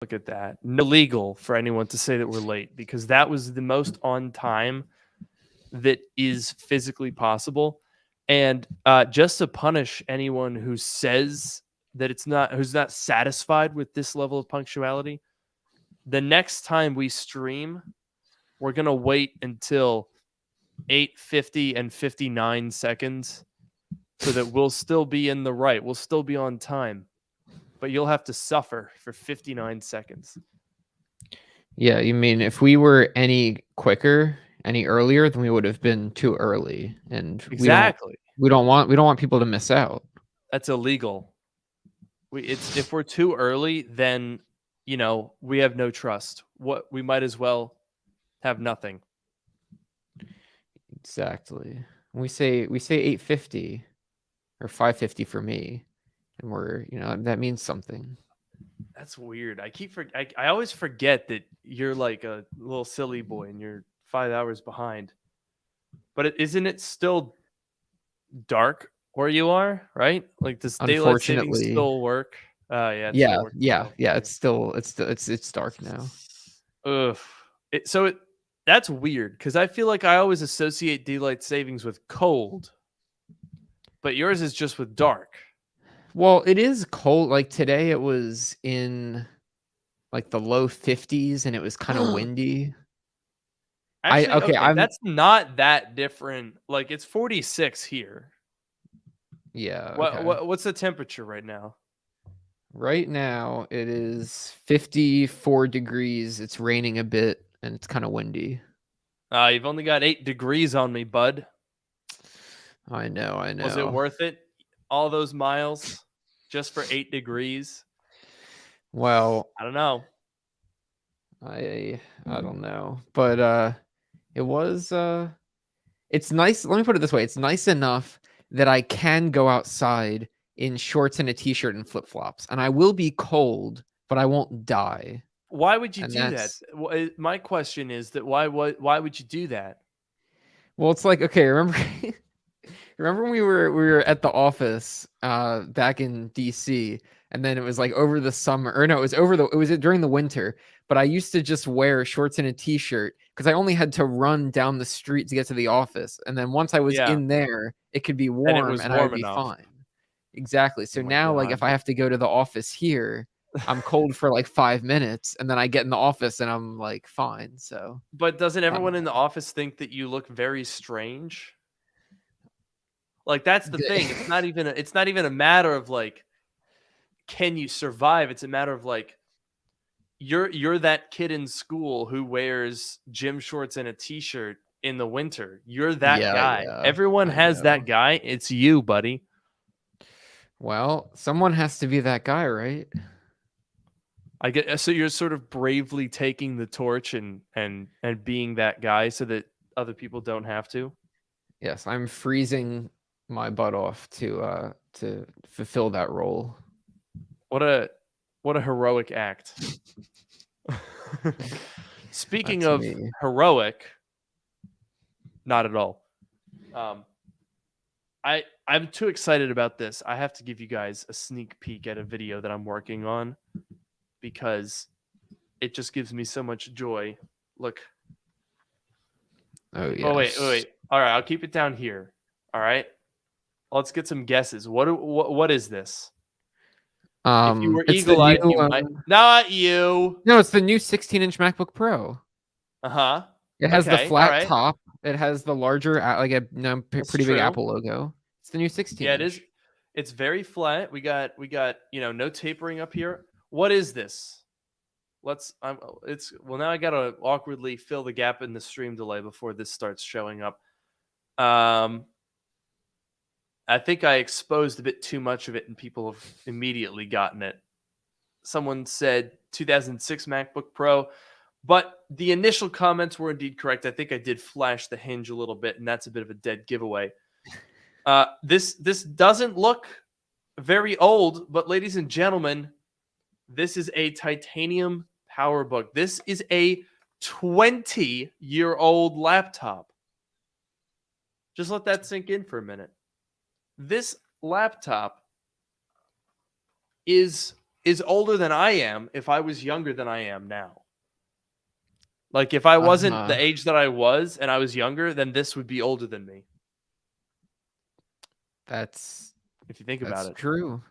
Look at that. No legal for anyone to say that we're late because that was the most on time that is physically possible. And just to punish anyone who says that who's not satisfied with this level of punctuality, the next time we stream, we're going to wait until 8:50 and 59 seconds so that we'll still be in the right. We'll still be on time, but you'll have to suffer for 59 seconds. Yeah, you mean if we were any quicker, any earlier, then we would have been too early, and Exactly. we don't want people to miss out. That's illegal. If we're too early, then we have no trust. We might as well have nothing. Exactly. We say 8:50 or 5:50 for me, and we're that means something. That's weird. I always forget that you're like a little silly boy and you're 5 hours behind. But isn't it still dark where you are, right? Like, does daylight savings Unfortunately, still work? Yeah, it's yeah, still working yeah, well. yeah. It's dark now. Ugh. That's weird because I feel like I always associate daylight savings with cold, but yours is just with dark. Well, it is cold. Like today, it was in like the low 50s, and it was kind of windy. Actually, okay, I'm that's not that different. Like, it's 46 here. yeah. Okay. What's the temperature right now? Right now, it is 54 degrees. It's raining a bit, and it's kind of windy. You've only got 8 degrees on me, bud. I know. Was it worth it? All those miles just for 8 degrees? Well, I don't know. I don't know, but it was it's nice. Let me put it this way: it's nice enough that I can go outside in shorts and a t-shirt and flip-flops, and I will be cold, but I won't die. Why would you And do that? My question is that why would you do that? well, it's like, okay, remember when we were at the office back in DC, and then it was like over the summer, or no, it was during the winter, but I used to just wear shorts and a t-shirt because I only had to run down the street to get to the office, and then once I was Yeah, in there, it could be and it warm was and I would warm be enough. fine. Exactly. Oh So my now, like, god. if I have to go to the office here, I'm cold for like 5 minutes, and then I get in the office and I'm like fine. So But doesn't I don't everyone in the office think that you look very strange? Like, that's the know. thing. It's not even a matter of like, can you survive? It's a matter of like, you're that kid in school who wears gym shorts and a t-shirt in the winter. You're that Yeah, guy. yeah, Everyone I has that know. guy. It's you, buddy. Well, someone has to be that guy, right? I get so you're sort of bravely taking the torch and being that guy so that other people don't have to. Yes, I'm freezing my butt off to fulfill that role. What a heroic act. Speaking That's of me. heroic, not at all. Um, I'm too excited about this. I have to give you guys a sneak peek at a video that I'm working on because it just gives me so much joy. Look. Oh Oh wait, yes. All right, I'll keep it down here. All right. Let's get some guesses. What is this? If you were It's the eagle-eyed, new you might not you. no, it's the new 16-inch MacBook Pro. Uh-huh. It has the Okay. All flat right. top. It has the larger, like a That's pretty big true. Apple logo. It's the new Yeah, it is. 16-inch. It's very flat. We got no tapering up here. What is this? It's well, now I got to awkwardly fill the gap in the stream delay before this starts showing up. I think I exposed a bit too much of it and people have immediately gotten it. Someone said 2006 MacBook Pro, but the initial comments were indeed correct. I think I did flash the hinge a little bit, and that's a bit of a dead giveaway. This doesn't look very old, but ladies and gentlemen, this is a titanium PowerBook. This is a 20-year-old laptop. Just let that sink in for a minute. This laptop is is older than I am if I was younger than I am now. Like if I wasn't the age that I was and I was younger, then this would be older than me. That's If you think about it. true.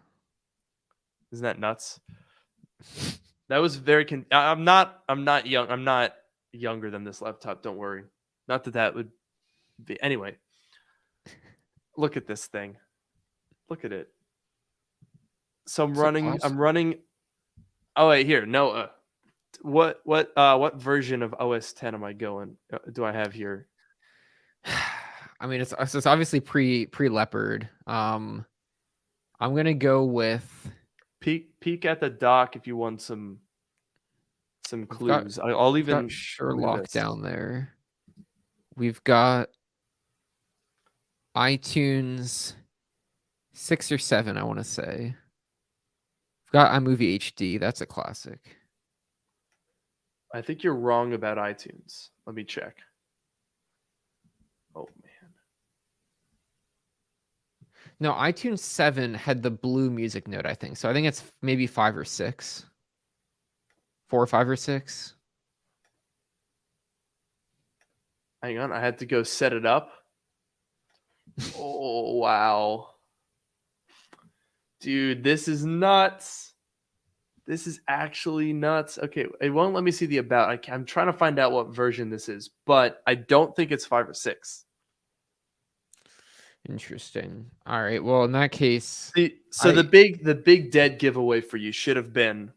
Isn't that nuts? That was very I'm not young. I'm not younger than this laptop, don't worry. Not that would be anyway. Look at this thing. Look at it. So I'm running. Oh wait, here. No, what version of OS 10 am I going? Do I have here? I mean, it's obviously pre Leopard. I'm gonna go with peek at the dock if you want some clues. I'll even Sherlock down there. We've got iTunes 6 or 7, I want to say. We've got iMovie HD. That's a classic. I think you're wrong about iTunes. Let me check. Oh man. No, iTunes 7 had the blue music note, I think. So I think it's maybe 5 or 6. 4 or 5 or 6. Hang on, I had to go set it up. Oh, wow. Dude, this is nuts. This is actually nuts. Okay, it won't let me see the about. I'm trying to find out what version this is, but I don't think it's 5 or 6. Interesting. All right. Well, in that case, the big dead giveaway for you should have been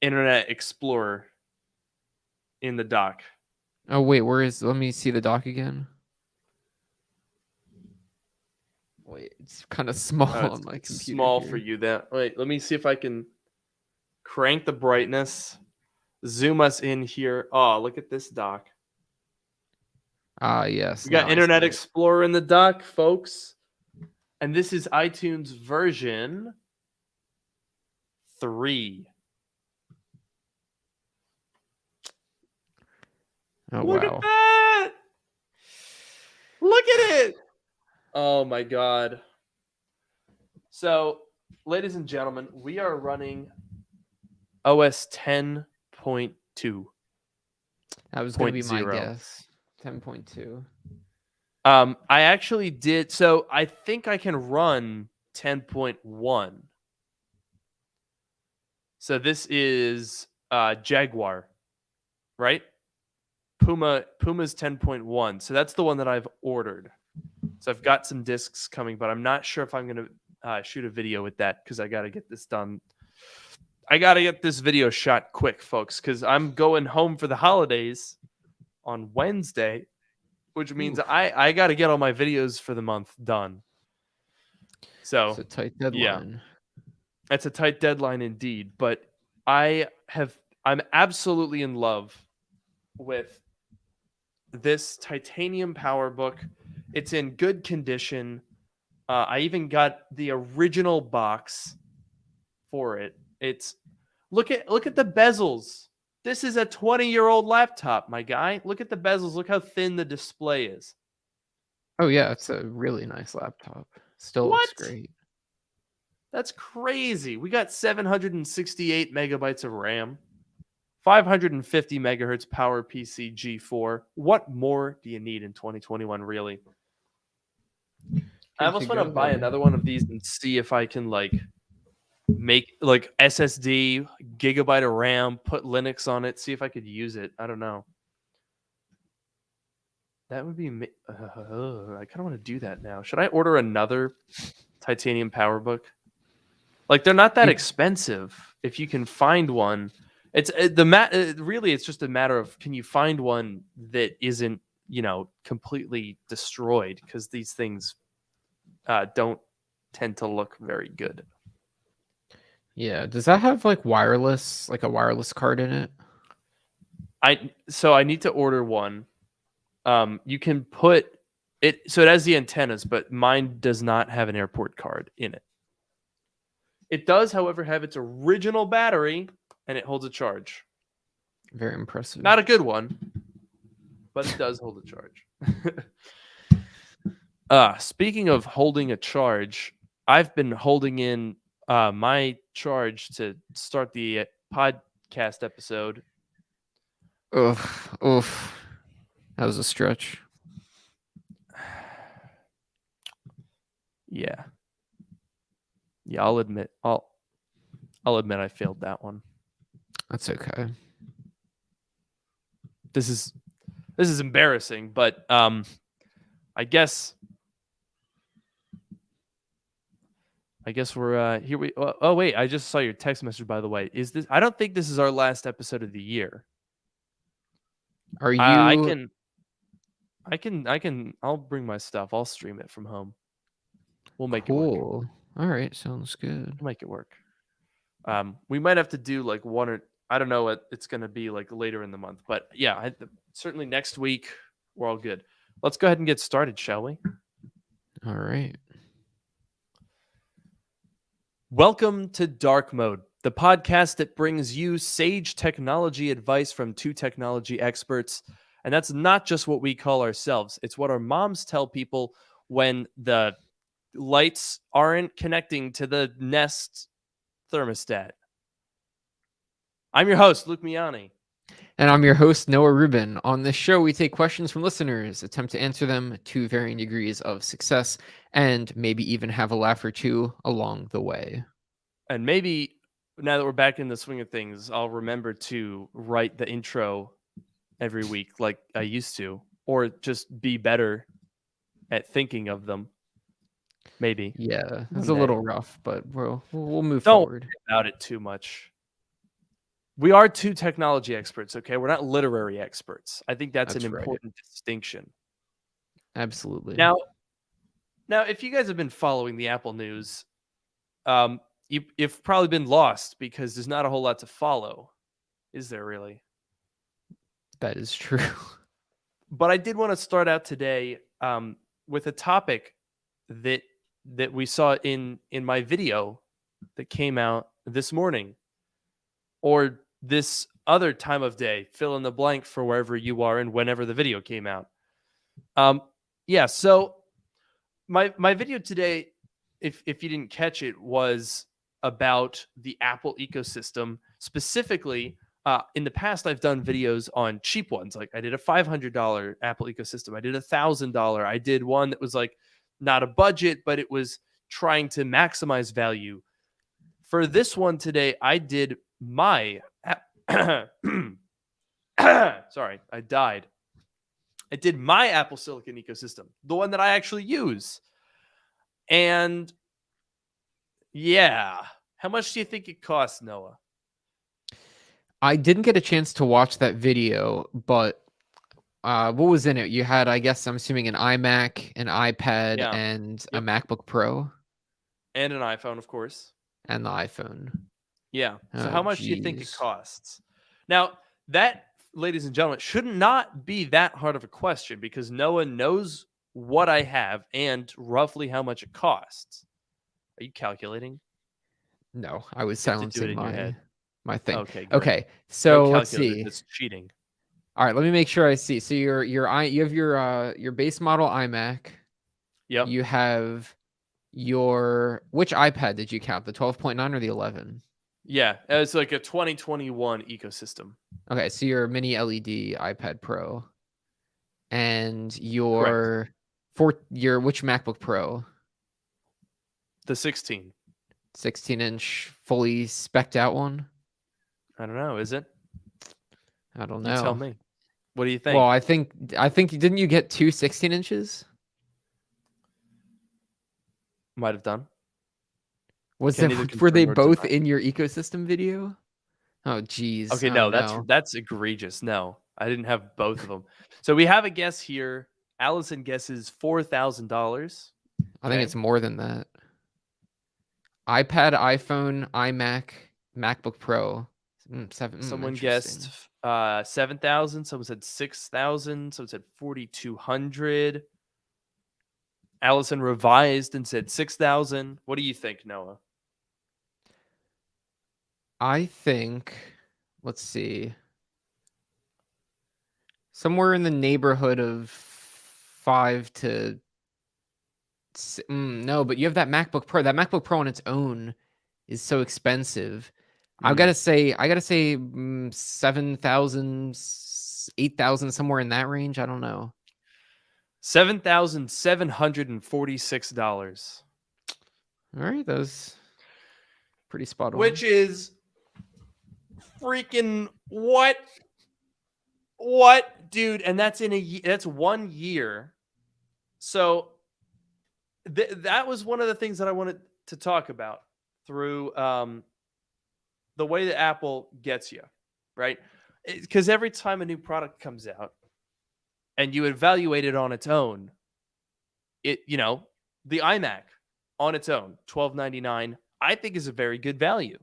Internet Explorer in the dock. Oh wait, let me see the dock again. Wait, it's kind of small on my computer. Small here. For you. Wait, let me see if I can crank the brightness, zoom us in here. Oh, look at this dock. Yes. We got Internet Explorer in the dock, folks. And this is iTunes version 3. Oh, look wow. At that! Look at it! Oh my god. So, ladies and gentlemen, we are running OS 10.2. That was going to be my guess. 10.2. I actually did. So I think I can run 10.1. So this is Jaguar, right? Puma's 10.1. So that's the one that I've ordered. So I've got some discs coming, but I'm not sure if I'm going to shoot a video with that because I got to get this done. I got to get this video shot quick, folks, because I'm going home for the holidays on Wednesday, which means I got to get all my videos for the month done. So it's a tight deadline. Yeah, it's a tight deadline indeed. But I'm absolutely in love with this titanium PowerBook. It's in good condition. I even got the original box for it. It's look at the bezels. This is a 20-year-old laptop, my guy. Look at the bezels. Look how thin the display is. Oh yeah, it's a really nice laptop. Still looks great. That's crazy. We got 768 megabytes of RAM, 550 megahertz PowerPC G4. What more do you need in 2021, really? I almost want to buy another one of these and see if I can make SSD, gigabyte of RAM, put Linux on it, see if I could use it. I don't know. That would be I kind of want to do that now. Should I order another titanium PowerBook? They're not that expensive if you can find one. It's really it's just a matter of can you find one that isn't, completely destroyed, because these things don't tend to look very good. Yeah, does that have a wireless card in it? I need to order one. You can put it, so it has the antennas, but mine does not have an airport card in it. It does, however, have its original battery, and it holds a charge. Very impressive. Not a good one, but it does hold a charge. Speaking of holding a charge, I've been holding in My charge to start the podcast episode. Oof, oof. That was a stretch. Yeah. Yeah, I'll admit I failed that one. That's okay. This is embarrassing, but I guess we're here. Oh wait, I just saw your text message, by the way. Is this? I don't think this is our last episode of the year. Are I you can. I'll bring my stuff. I'll stream it from home. We'll make it work. cool? All right, sounds good. We'll make it work. We might have to do like one or I don't know what it's going to be like later in the month, but yeah, certainly next week we're all good. Let's go ahead and get started, shall we? All right. Welcome to Dark Mode, the podcast that brings you sage technology advice from two technology experts. And that's not just what we call ourselves, it's what our moms tell people when the lights aren't connecting to the Nest thermostat. I'm your host, Luke Miani. And I'm your host, Noah Rubin. On this show, we take questions from listeners, attempt to answer them to varying degrees of success, and maybe even have a laugh or two along the way. And maybe now that we're back in the swing of things, I'll remember to write the intro every week like I used to, or just be better at thinking of them. Maybe. Yeah, it's a little rough, but we'll move Don't forward. worry about it too much. We are two technology experts, okay? We're not literary experts. I think that's an right. important distinction. Absolutely. Now, if you guys have been following the Apple news, you've probably been lost because there's not a whole lot to follow, is there really? That is true. But I did want to start out today with a topic that we saw in my video that came out this morning, or this other time of day, fill in the blank for wherever you are and whenever the video came out. So my video today, if you didn't catch it, was about the Apple ecosystem. Specifically, in the past, I've done videos on cheap ones. Like I did a $500 Apple ecosystem. I did $1,000. I did one that was like not a budget, but it was trying to maximize value. For this one today, I did my sorry, I died. I did my Apple Silicon ecosystem, the one that I actually use. And yeah, how much do you think it costs, Noah? I didn't get a chance to watch that video, but what was in it? You had, I guess, I'm assuming an iMac, an iPad, and a MacBook Pro. And an iPhone, of course. And the iPhone. Yeah. So how much do you think it costs? Now, that, ladies and gentlemen, should not be that hard of a question because Noah knows what I have and roughly how much it costs. Are you calculating? No, I was silencing my thing. Okay. Great. Okay. So no, let's see. It's cheating. All right, let me make sure I see. So you have your base model iMac. Yep. You have which iPad did you count? The 12.9 or the 11? Yeah, it's like a 2021 ecosystem. Okay, so your mini LED iPad Pro, and your which MacBook Pro? The 16. 16-inch fully spec'd out one. I don't know. Is it? I don't know. You tell me. What do you think? Well, I think didn't you get two 16 inches? Might have done. Were they both in your ecosystem video? Oh, geez. Okay, no, that's egregious. No, I didn't have both of them. So we have a guess here. Allison guesses $4,000. I think it's more than that. iPad, iPhone, iMac, MacBook Pro. Someone guessed 7,000. Someone said 6,000. Someone said 4,200. Allison revised and said 6,000. What do you think, Noah? I think, let's see, somewhere in the neighborhood of 5 to no, but you have that MacBook Pro. That MacBook Pro on its own is so expensive. I Mm. gotta say 7,000, 8,000, somewhere in that range. I don't know. $7,746, All right, that was pretty spot on. which is freaking what, dude? And that's that's 1 year. So that was one of the things that I wanted to talk about through the way that Apple gets you, right? Because every time a new product comes out and you evaluate it on its own, the iMac on its own, $12.99, I think is a very good value.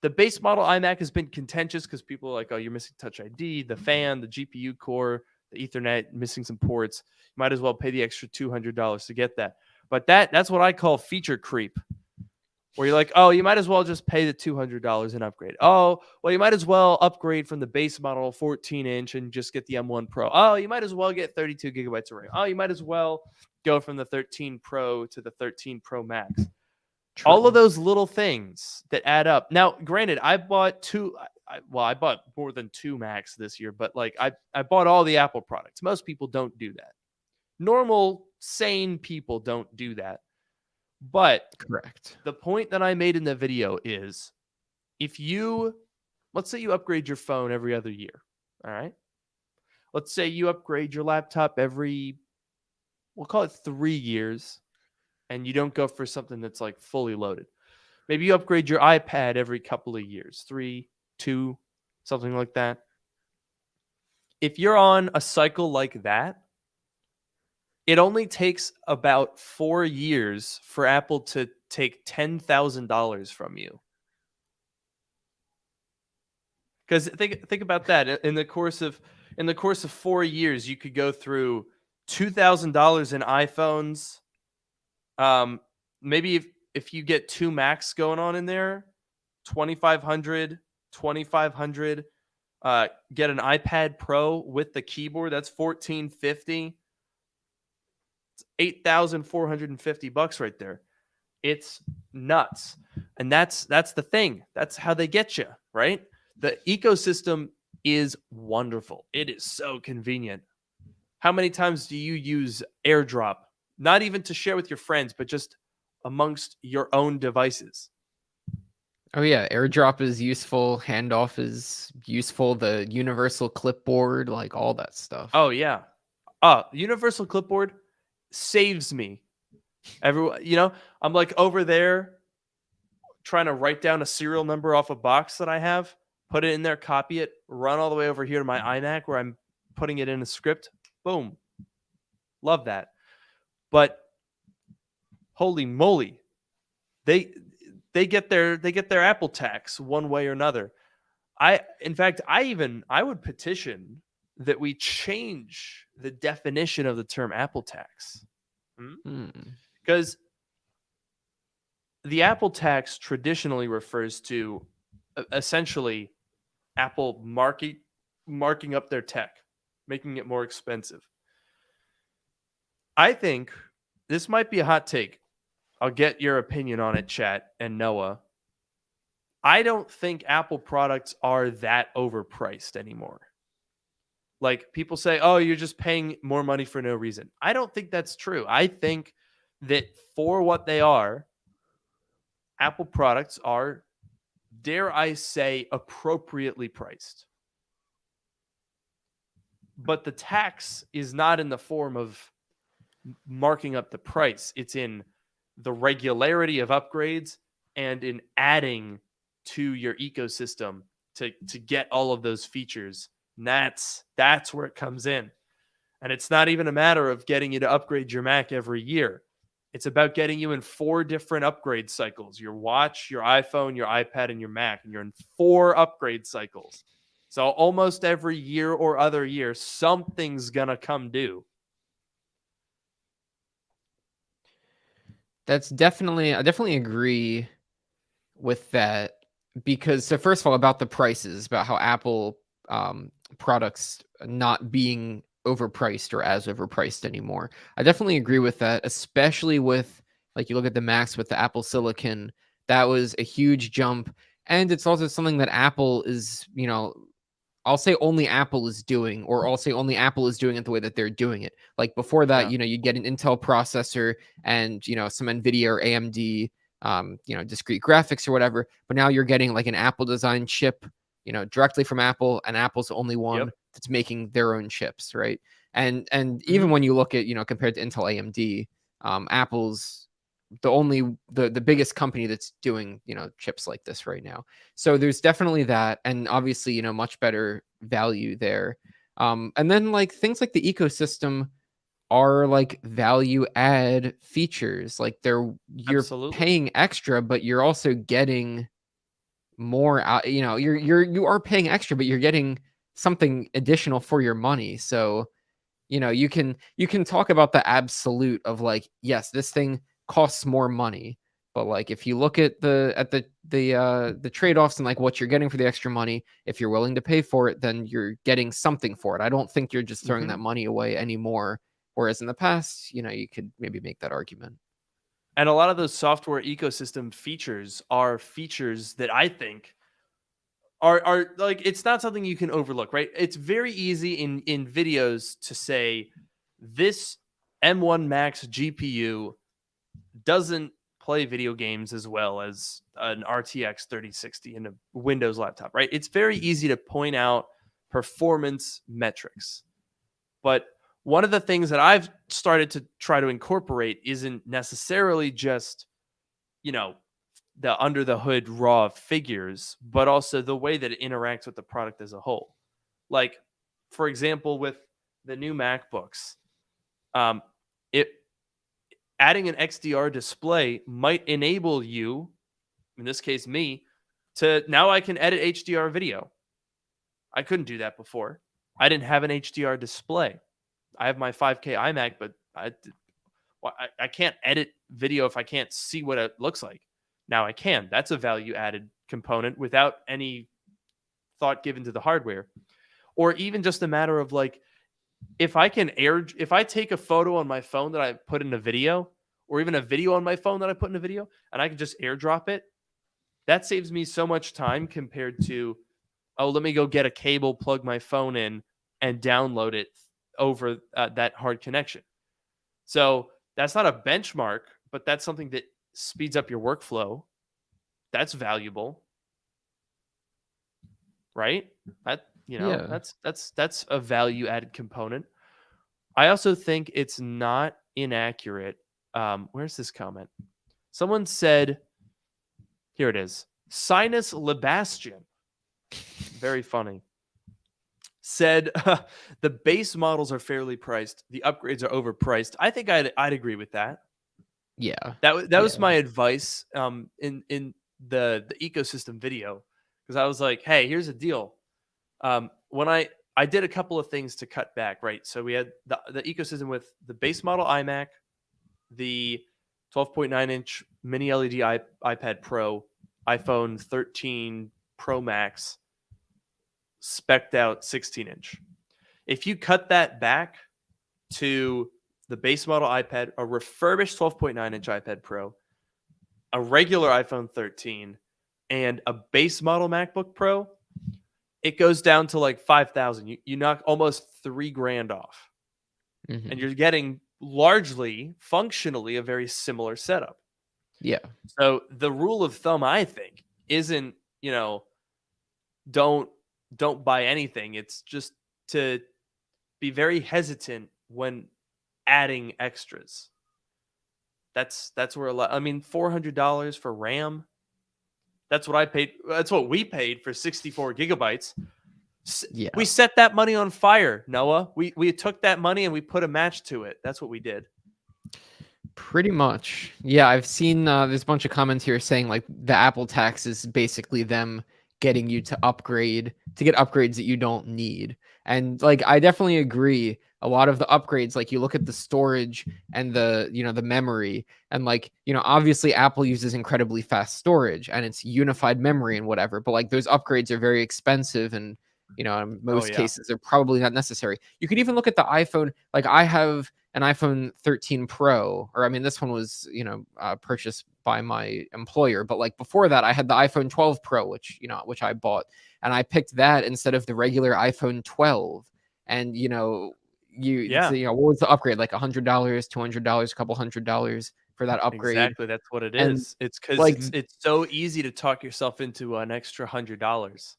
The base model iMac has been contentious because people are like, oh, you're missing Touch ID, the fan, the GPU core, the Ethernet, missing some ports. You might as well pay the extra $200 to get that. But that's what I call feature creep, where you're like, oh, you might as well just pay the $200 and upgrade. Oh, well, you might as well upgrade from the base model 14-inch and just get the M1 Pro. Oh, you might as well get 32 gigabytes of RAM. Oh, you might as well go from the 13 Pro to the 13 Pro Max. True. All of those little things that add up. Now, granted, I bought I bought more than 2 Macs this year, but like I bought all the Apple products. Most people don't do that. Normal, sane people don't do that. But Correct. the point that I made in the video is let's say you upgrade your phone every other year. All right. Let's say you upgrade your laptop we'll call it 3 years, and you don't go for something that's like fully loaded. Maybe you upgrade your iPad every couple of years, 3, 2, something like that. If you're on a cycle like that, it only takes about 4 years for Apple to take $10,000 from you. Because think about that. In the course of 4 years, you could go through $2,000 in iPhones. Maybe if you get 2 Macs going on in there, 2,500. Get an iPad Pro with the keyboard. That's $1,450. It's $8,450 right there. It's nuts, and that's the thing. That's how they get you, right? The ecosystem is wonderful. It is so convenient. How many times do you use AirDrop? Not even to share with your friends, but just amongst your own devices. Oh yeah, AirDrop is useful, handoff is useful, the universal clipboard, like all that stuff. Oh yeah. Universal clipboard saves me. Everyone, I'm like over there trying to write down a serial number off a box that I have, put it in there, copy it, run all the way over here to my iMac where I'm putting it in a script. Boom. Love that. But holy moly, they get their Apple tax one way or another. In fact, I would petition that we change the definition of the term Apple tax. Because the Apple tax traditionally refers to essentially Apple marking up their tech, making it more expensive. I think this might be a hot take. I'll get your opinion on it, chat and Noah. I don't think Apple products are that overpriced anymore. Like people say, oh, you're just paying more money for no reason. I don't think that's true. I think that for what they are, Apple products are, dare I say, appropriately priced. But the tax is not in the form of marking up the price. It's in the regularity of upgrades and in adding to your ecosystem to get all of those features. And that's where it comes in. And it's not even a matter of getting you to upgrade your Mac every year. It's about getting you in 4 different upgrade cycles: your watch, your iPhone, your iPad, and your Mac. And you're in 4 upgrade cycles. So almost every year or other year, something's going to come due. I definitely agree with that, because so first of all, about the prices, about how Apple products not being overpriced or as overpriced anymore. I definitely agree with that, especially with, like, you look at the Macs with the Apple Silicon, That was a huge jump. And it's also something that Apple is, I'll say only Apple is doing, or I'll say only Apple is doing it the way that they're doing it. Like before that, Yeah. you get an Intel processor and, some NVIDIA or AMD, discrete graphics or whatever. But now you're getting like an Apple designed chip, directly from Apple, and Apple's the only one Yep. that's making their own chips, right? And even Mhm. when you look at, compared to Intel AMD, Apple's the biggest company that's doing, chips like this right now. So there's definitely that, and obviously, much better value there. And then like things like the ecosystem are like value add features. Like you're Absolutely. paying extra, but you're also getting more out, you are paying extra, but you're getting something additional for your money. So, you can talk about the absolute of like, yes, this thing costs more money, but like if you look at the trade-offs and like what you're getting for the extra money, if you're willing to pay for it, then you're getting something for it. I don't think you're just throwing Mhm. that money away anymore. Whereas in the past, you could maybe make that argument. And a lot of those software ecosystem features are features that I think are like, it's not something you can overlook, right? It's very easy in videos to say this M1 Max GPU doesn't play video games as well as an RTX 3060 in a Windows laptop, right? It's very easy to point out performance metrics. But one of the things that I've started to try to incorporate isn't necessarily just, you know, the under the hood raw figures, but also the way that it interacts with the product as a whole. Like, for example, with the new MacBooks, um, it adding an XDR display might enable you, in this case me, to now I can edit HDR video. I couldn't do that before. I didn't have an HDR display. I have my 5K iMac, but I can't edit video if I can't see what it looks like. Now I can. That's a value added component without any thought given to the hardware. Or even just a matter of like, if I take a photo on my phone that I put in a video, or even a video on my phone that I put in a video, and I can just airdrop it, that saves me so much time compared to, oh, let me go get a cable, plug my phone in, and download it over that hard connection. So that's not a benchmark, but that's something that speeds up your workflow. That's valuable, right? That Yeah. that's a value added component. I also think it's not inaccurate. Where's this comment? Someone said, here it is. Sinus Lebastian, very funny, said the base models are fairly priced. The upgrades are overpriced. I think I'd agree with that. Yeah. That was Yeah. my advice in the ecosystem video, because I was like, hey, here's a deal. When I did a couple of things to cut back, right? So we had the ecosystem with the base model iMac, the 12.9-inch mini LED iPad Pro, iPhone 13 Pro Max, specced out 16-inch. If you cut that back to the base model iPad, a refurbished 12.9-inch iPad Pro, a regular iPhone 13, and a base model MacBook Pro, it goes down to like 5,000. You knock almost $3,000 off, and Hmm. you're getting largely functionally a very similar setup. Yeah. So the rule of thumb, I think, isn't, don't don't buy anything. It's just to be very hesitant when adding extras. That's where a lot. I mean, $400 for RAM. That's what I paid. That's what we paid for 64 gigabytes. Yeah. We set that money on fire, Noah. We took that money and we put a match to it. That's what we did. Pretty much. Yeah, I've seen there's a bunch of comments here saying like the Apple tax is basically them getting you to get upgrades that you don't need. And like I definitely agree. A lot of the upgrades, like you look at the storage and the memory, and like, obviously Apple uses incredibly fast storage and it's unified memory and whatever, but like those upgrades are very expensive, and in Oh most yeah. cases they're probably not necessary. You could even look at the iPhone. Like I have an iPhone 13 Pro, or I mean, this one was, purchased by my employer. But like before that, I had the iPhone 12 Pro, which I bought, and I picked that instead of the regular iPhone 12. And Yeah, what was the upgrade? Like $100, $200, a couple $100 for that upgrade. exactly. That's what it And is. It's because like it's so easy to talk yourself into an extra $100.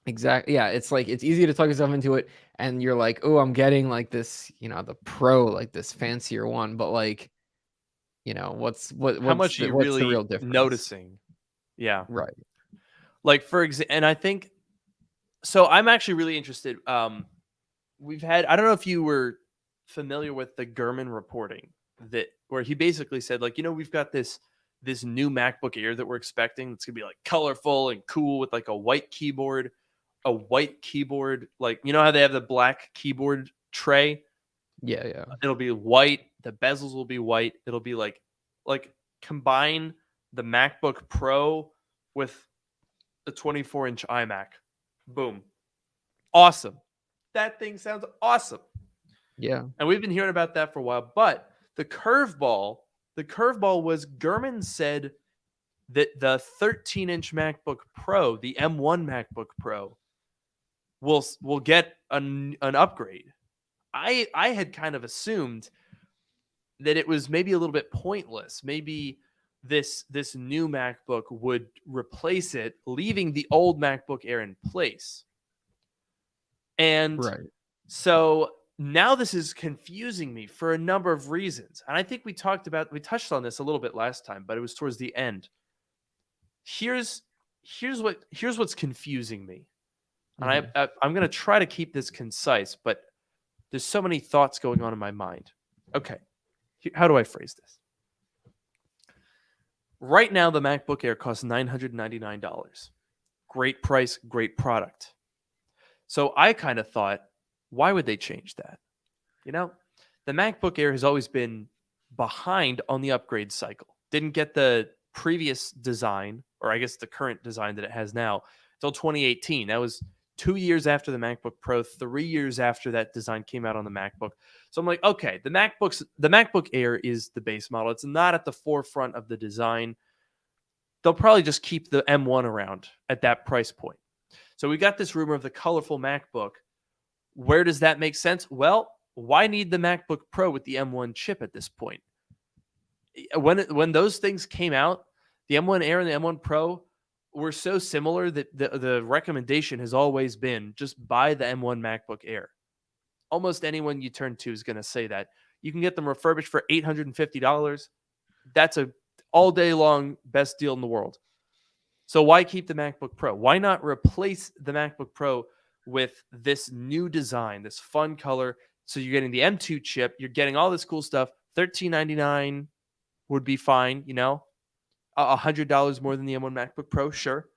exactly, yeah, it's like it's easy to talk yourself into it, and you're like, oh, I'm getting like this, the Pro, like this fancier one, but like, How much are you what's the really real difference? noticing? Yeah. Right. Like for example, and I think so. I'm actually really interested. We've had, I don't know if you were familiar with the Gurman reporting that where he basically said like, we've got this new MacBook Air that we're expecting. It's gonna be like colorful and cool with like a white keyboard. Like how they have the black keyboard tray. Yeah, yeah. It'll be white. The bezels will be white. It'll be like combine the MacBook Pro with the 24-inch iMac. Boom. Awesome. That thing sounds awesome. Yeah. And we've been hearing about that for a while. But the curveball was Gurman said that the 13-inch MacBook Pro, the M1 MacBook Pro, will get an upgrade. I had kind of assumed that it was maybe a little bit pointless. Maybe this new MacBook would replace it, leaving the old MacBook Air in place. And Right. so now this is confusing me for a number of reasons. And I think we touched on this a little bit last time, but it was towards the end. Here's what's confusing me. And I'm going to try to keep this concise, but there's so many thoughts going on in my mind. Okay. How do I phrase this? Right now, the MacBook Air costs $999. Great price, great product. So I kind of thought, why would they change that? The MacBook Air has always been behind on the upgrade cycle. Didn't get the previous design, or I guess the current design that it has now, until 2018. That was 2 years after the MacBook Pro, 3 years after that design came out on the MacBook. So I'm like, okay, the MacBook Air is the base model. It's not at the forefront of the design. They'll probably just keep the M1 around at that price point. So we got this rumor of the colorful MacBook. Where does that make sense? Well, why need the MacBook Pro with the M1 chip at this point? When those things came out, the M1 Air and the M1 Pro were so similar that the recommendation has always been just buy the M1 MacBook Air. Almost anyone you turn to is going to say that. You can get them refurbished for $850. That's a all day long best deal in the world. So why keep the MacBook Pro? Why not replace the MacBook Pro with this new design, this fun color? So you're getting the M2 chip, you're getting all this cool stuff. $1399 would be fine, $100 more than the M1 MacBook Pro, sure.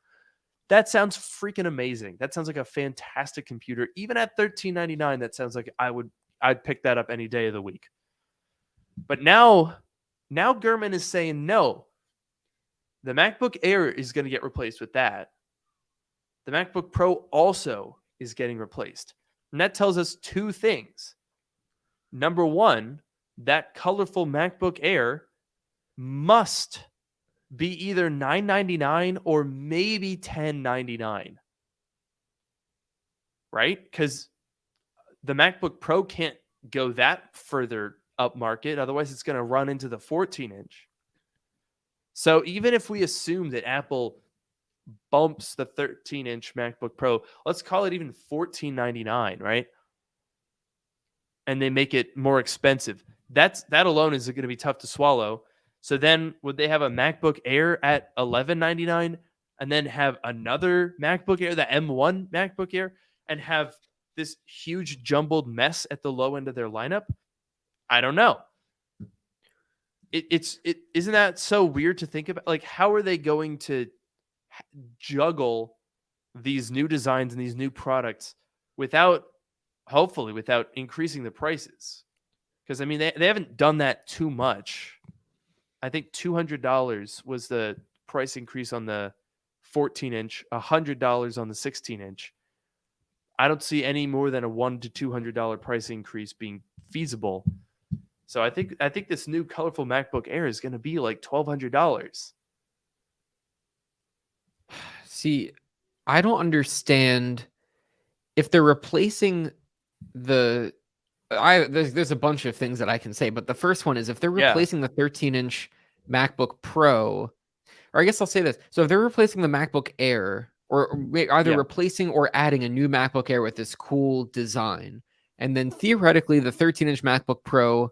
That sounds freaking amazing. That sounds like a fantastic computer. Even at $1399, that sounds like I'd pick that up any day of the week. But now Gurman is saying no. The MacBook Air is going to get replaced with that. The MacBook Pro also is getting replaced. And that tells us two things. Number one, that colorful MacBook Air must be either $999 or maybe $1099. Right? Because the MacBook Pro can't go that further up market. Otherwise, it's going to run into the 14-inch. So even if we assume that Apple bumps the 13-inch MacBook Pro, let's call it even $1499, right? And they make it more expensive. That alone is going to be tough to swallow. So then would they have a MacBook Air at $1199 and then have another MacBook Air, the M1 MacBook Air, and have this huge jumbled mess at the low end of their lineup? I don't know. Isn't that so weird to think about? Like, how are they going to juggle these new designs and these new products hopefully without increasing the prices? Because I mean, they haven't done that too much. I think $200 was the price increase on the 14-inch, $100 on the 16-inch. I don't see any more than a $100 to $200 price increase being feasible So I think this new colorful MacBook Air is going to be like $1,200. See, I don't understand if they're replacing the there's a bunch of things that I can say, but the first one is if they're Yeah, replacing the 13-inch MacBook Pro, or I guess I'll say this. So if they're replacing the MacBook Air, or either yeah, replacing or adding a new MacBook Air with this cool design, and then theoretically the 13-inch MacBook Pro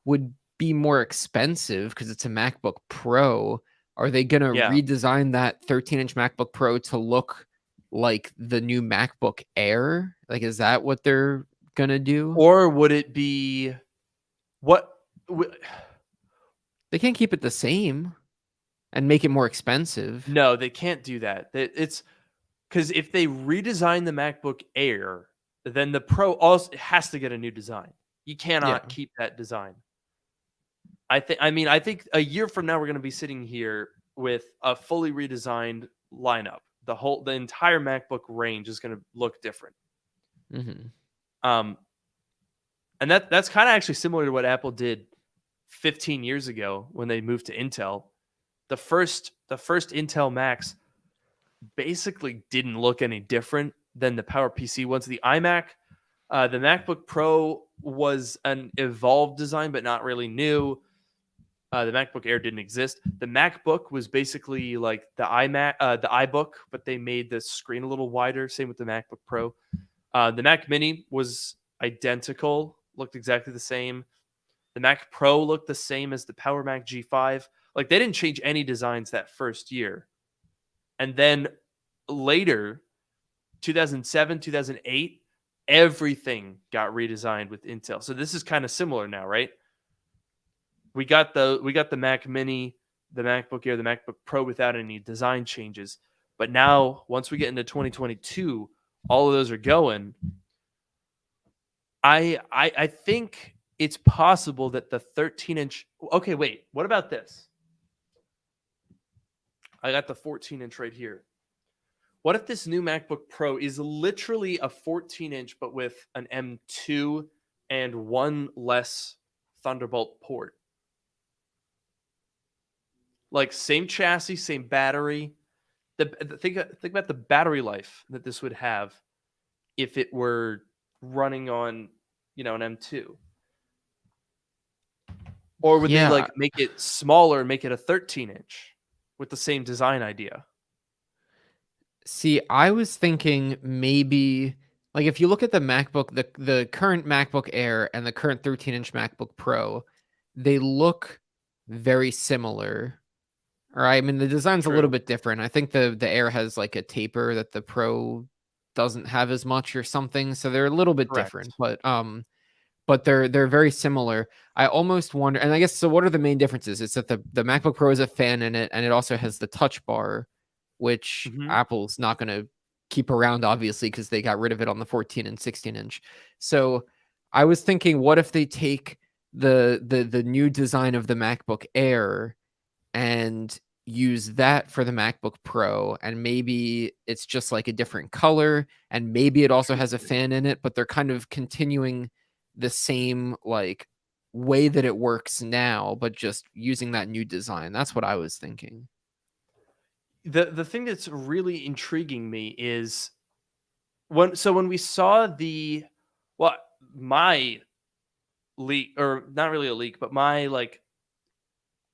would be more expensive because it's a MacBook Pro. Are they going to yeah. redesign that 13-inch MacBook Pro to look like the new MacBook Air? Like, is that what they're going to do? Or would it be what? They can't keep it the same and make it more expensive. No, they can't do that. It's because if they redesign the MacBook Air, then the Pro also has to get a new design. You Yeah. cannot keep that design. I think a year from now we're going to be sitting here with a fully redesigned lineup. The entire MacBook range is going to look different. Hmm. Um, and that's kind of actually similar to what Apple did 15 years ago when they moved to Intel. The first Intel Macs basically didn't look any different than the PowerPC ones. The iMac, the MacBook Pro was an evolved design, but not really new. The MacBook Air didn't exist. The MacBook was basically like the iBook, but they made the screen a little wider. Same with the MacBook Pro. The Mac Mini was identical, looked exactly the same. The Mac Pro looked the same as the Power Mac G5. Like they didn't change any designs that first year. And then later, 2007, 2008, everything got redesigned with Intel. So this is kind of similar now, right? We got the Mac Mini, the MacBook Air, the MacBook Pro without any design changes. But now, once we get into 2022, all of those are going. I think it's possible that the 13-inch. Okay, wait. What about this? I got the 14-inch right here. What if this new MacBook Pro is literally a 14-inch, but with an M2 and one less Thunderbolt port? Like same chassis, same battery. Think about the battery life that this would have if it were running on, an M2. Or would they Yeah. like make it smaller and make it a 13-inch with the same design idea? See, I was thinking maybe like if you look at the MacBook, the current MacBook Air and the current 13-inch MacBook Pro, they look very similar. All right. I mean, the design's a little True. bit different. I think the Air has like a taper that the Pro doesn't have as much or something, so they're a little bit different. Correct. But they're very similar. I almost wonder, and I guess so. What are the main differences? It's that the MacBook Pro has a fan in it, and it also has the Touch Bar, which Hmm. Apple's not going to keep around, obviously, because they got rid of it on the 14 and 16-inch. So I was thinking, what if they take the new design of the MacBook Air and use that for the MacBook Pro, and maybe it's just like a different color, and maybe it also has a fan in it, but they're kind of continuing the same like way that it works now, but just using that new design. That's what I was thinking. The thing that's really intriguing me is when we saw my leak, or not really a leak, but my like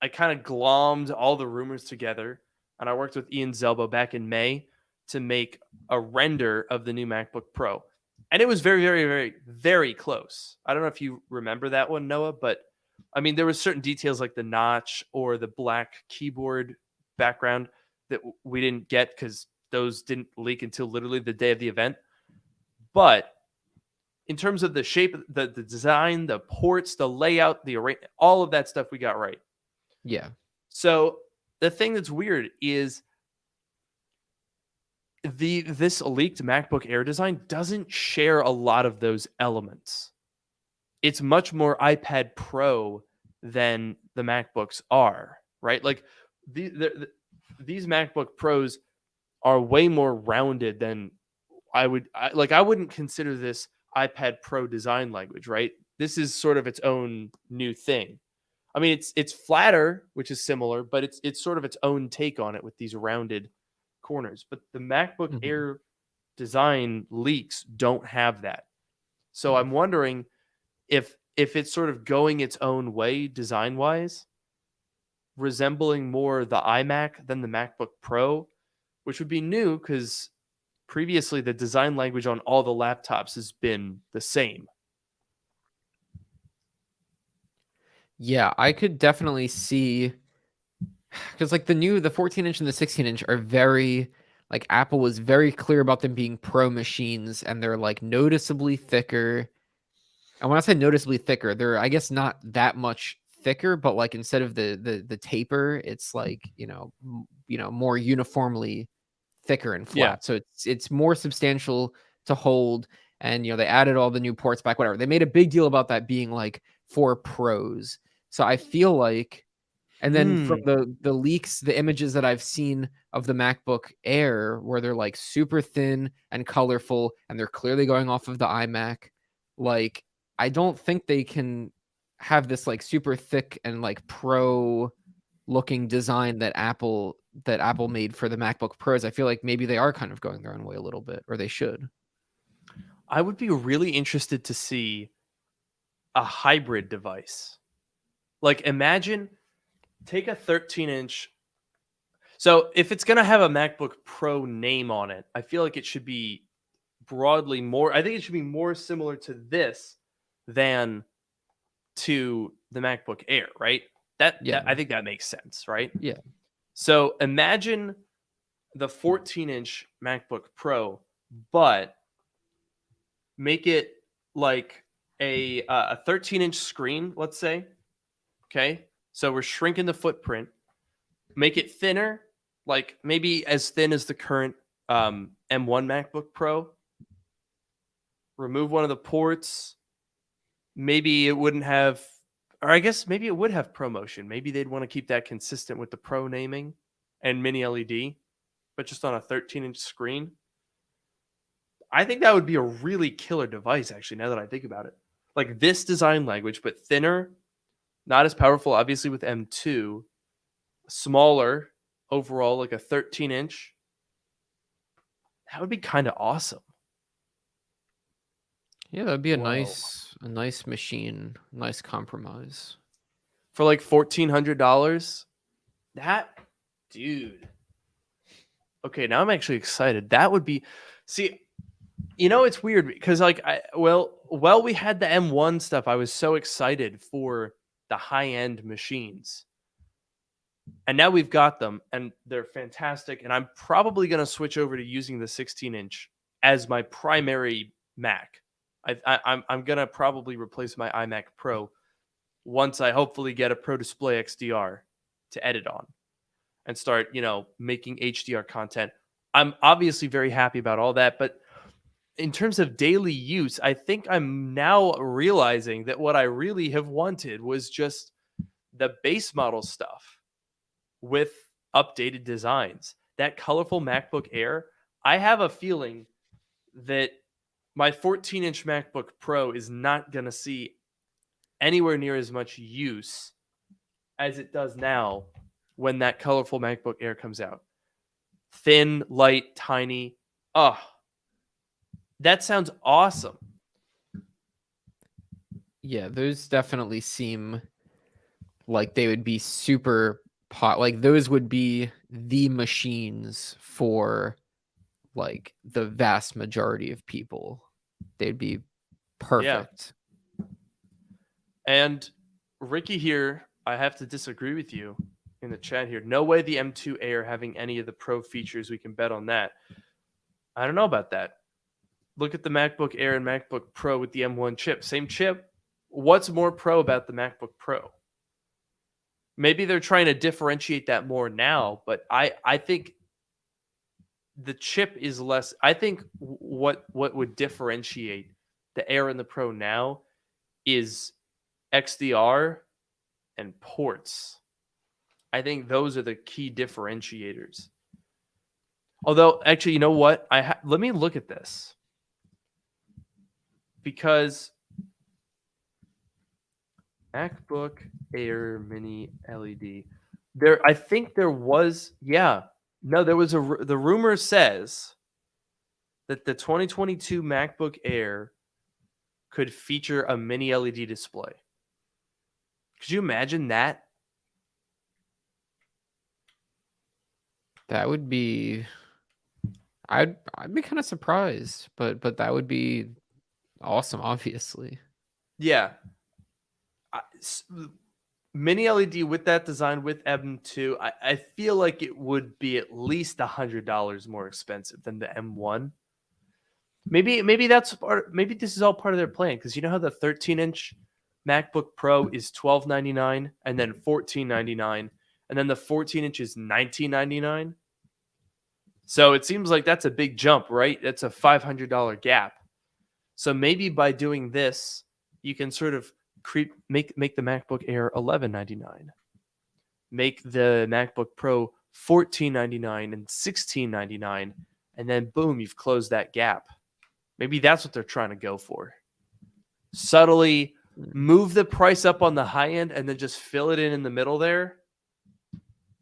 I kind of glommed all the rumors together, and I worked with Ian Zelbo back in May to make a render of the new MacBook Pro. And it was very, very, very, very close. I don't know if you remember that one, Noah, but I mean, there were certain details like the notch or the black keyboard background that we didn't get because those didn't leak until literally the day of the event. But in terms of the shape, the design, the ports, the layout, the array, all of that stuff we got right. Yeah. So the thing that's weird is this leaked MacBook Air design doesn't share a lot of those elements. It's much more iPad Pro than the MacBooks are, right? Like these MacBook Pros are way more rounded than I wouldn't consider this iPad Pro design language, right? This is sort of its own new thing. I mean, it's flatter, which is similar, but it's sort of its own take on it with these rounded corners. But the MacBook Mhm. Air design leaks don't have that. So I'm wondering if it's sort of going its own way design wise, resembling more the iMac than the MacBook Pro, which would be new because previously the design language on all the laptops has been the same. Yeah, I could definitely see because like the 14-inch and the 16-inch are very like Apple was very clear about them being pro machines and they're like noticeably thicker. And when I say noticeably thicker, they're I guess not that much thicker, but like instead of the taper, it's like, more uniformly thicker and Yeah. flat. So it's more substantial to hold. And they added all the new ports back, whatever. They made a big deal about that being like for pros. So I feel like, and then from Hmm. the leaks, the images that I've seen of the MacBook Air, where they're like super thin and colorful, and they're clearly going off of the iMac, like I don't think they can have this like super thick and like pro looking design that Apple made for the MacBook Pros. I feel like maybe they are kind of going their own way a little bit, or they should. I would be really interested to see a hybrid device. Like imagine take a 13-inch. So if it's going to have a MacBook Pro name on it, I feel like it should be broadly more I think it should be more similar to this than to the MacBook Air, right? That Yeah, I think that makes sense, right? yeah, So imagine the 14-inch MacBook Pro, but make it like a 13-inch screen, let's say. Okay, so we're shrinking the footprint, make it thinner, like maybe as thin as the current M1 MacBook Pro. Remove one of the ports. Maybe it wouldn't have, or I guess maybe it would have ProMotion. Maybe they'd want to keep that consistent with the Pro naming and Mini LED, but just on a 13-inch screen. I think that would be a really killer device, actually, now that I think about it. Like this design language, but thinner, not as powerful, obviously, with M2, smaller overall, like a 13-inch. That would be kind of awesome. yeah. That'd be a Whoa. nice machine, nice compromise. For like $1,400, that, dude. Okay, now I'm actually excited. That would be, see, it's weird because like we had the M1 stuff. I was so excited for the high end machines, and now we've got them, and they're fantastic. And I'm probably gonna switch over to using the 16-inch as my primary Mac. I'm gonna probably replace my iMac Pro once I hopefully get a Pro Display XDR to edit on and start, making HDR content. I'm obviously very happy about all that, but in terms of daily use, I think I'm now realizing that what I really have wanted was just the base model stuff with updated designs. That colorful MacBook Air, I have a feeling that my 14-inch MacBook Pro is not going to see anywhere near as much use as it does now when that colorful MacBook Air comes out. Thin, light, tiny. Oh, that sounds awesome. Yeah, those definitely seem like they would be super pot. Like those would be the machines for like the vast majority of people. They'd be Yeah. perfect. And Ricky here, I have to disagree with you in the chat here. No way the M2 Air having any of the pro features. We can bet on that. I don't know about that. Look at the MacBook Air and MacBook Pro with the M1 chip. Same chip. What's more pro about the MacBook Pro? Maybe they're trying to differentiate that more now, but I think the chip is less. I think what would differentiate the Air and the Pro now is XDR and ports. I think those are the key differentiators. Although, actually, you know what? Let me look at this because MacBook Air Mini LED. I think there was, yeah. No, there was the rumor says that the 2022 MacBook Air could feature a mini LED display. Could you imagine that? That would be. I'd be kind of surprised, but that would be awesome. Obviously. Yeah. Mini LED with that design with M2, I feel like it would be at least $100 more expensive than the M1. Maybe that's part. Maybe this is all part of their plan because you know how the 13-inch MacBook Pro is $1299 and then $1499, and then the 14-inch is $1999. So it seems like that's a big jump, right? That's a $500 gap. So maybe by doing this, you can sort of make the MacBook Air $1199, make the MacBook Pro $1499 and $1699, and then boom, you've closed that gap. Maybe that's what they're trying to go for. Subtly move the price up on the high end and then just fill it in the middle there.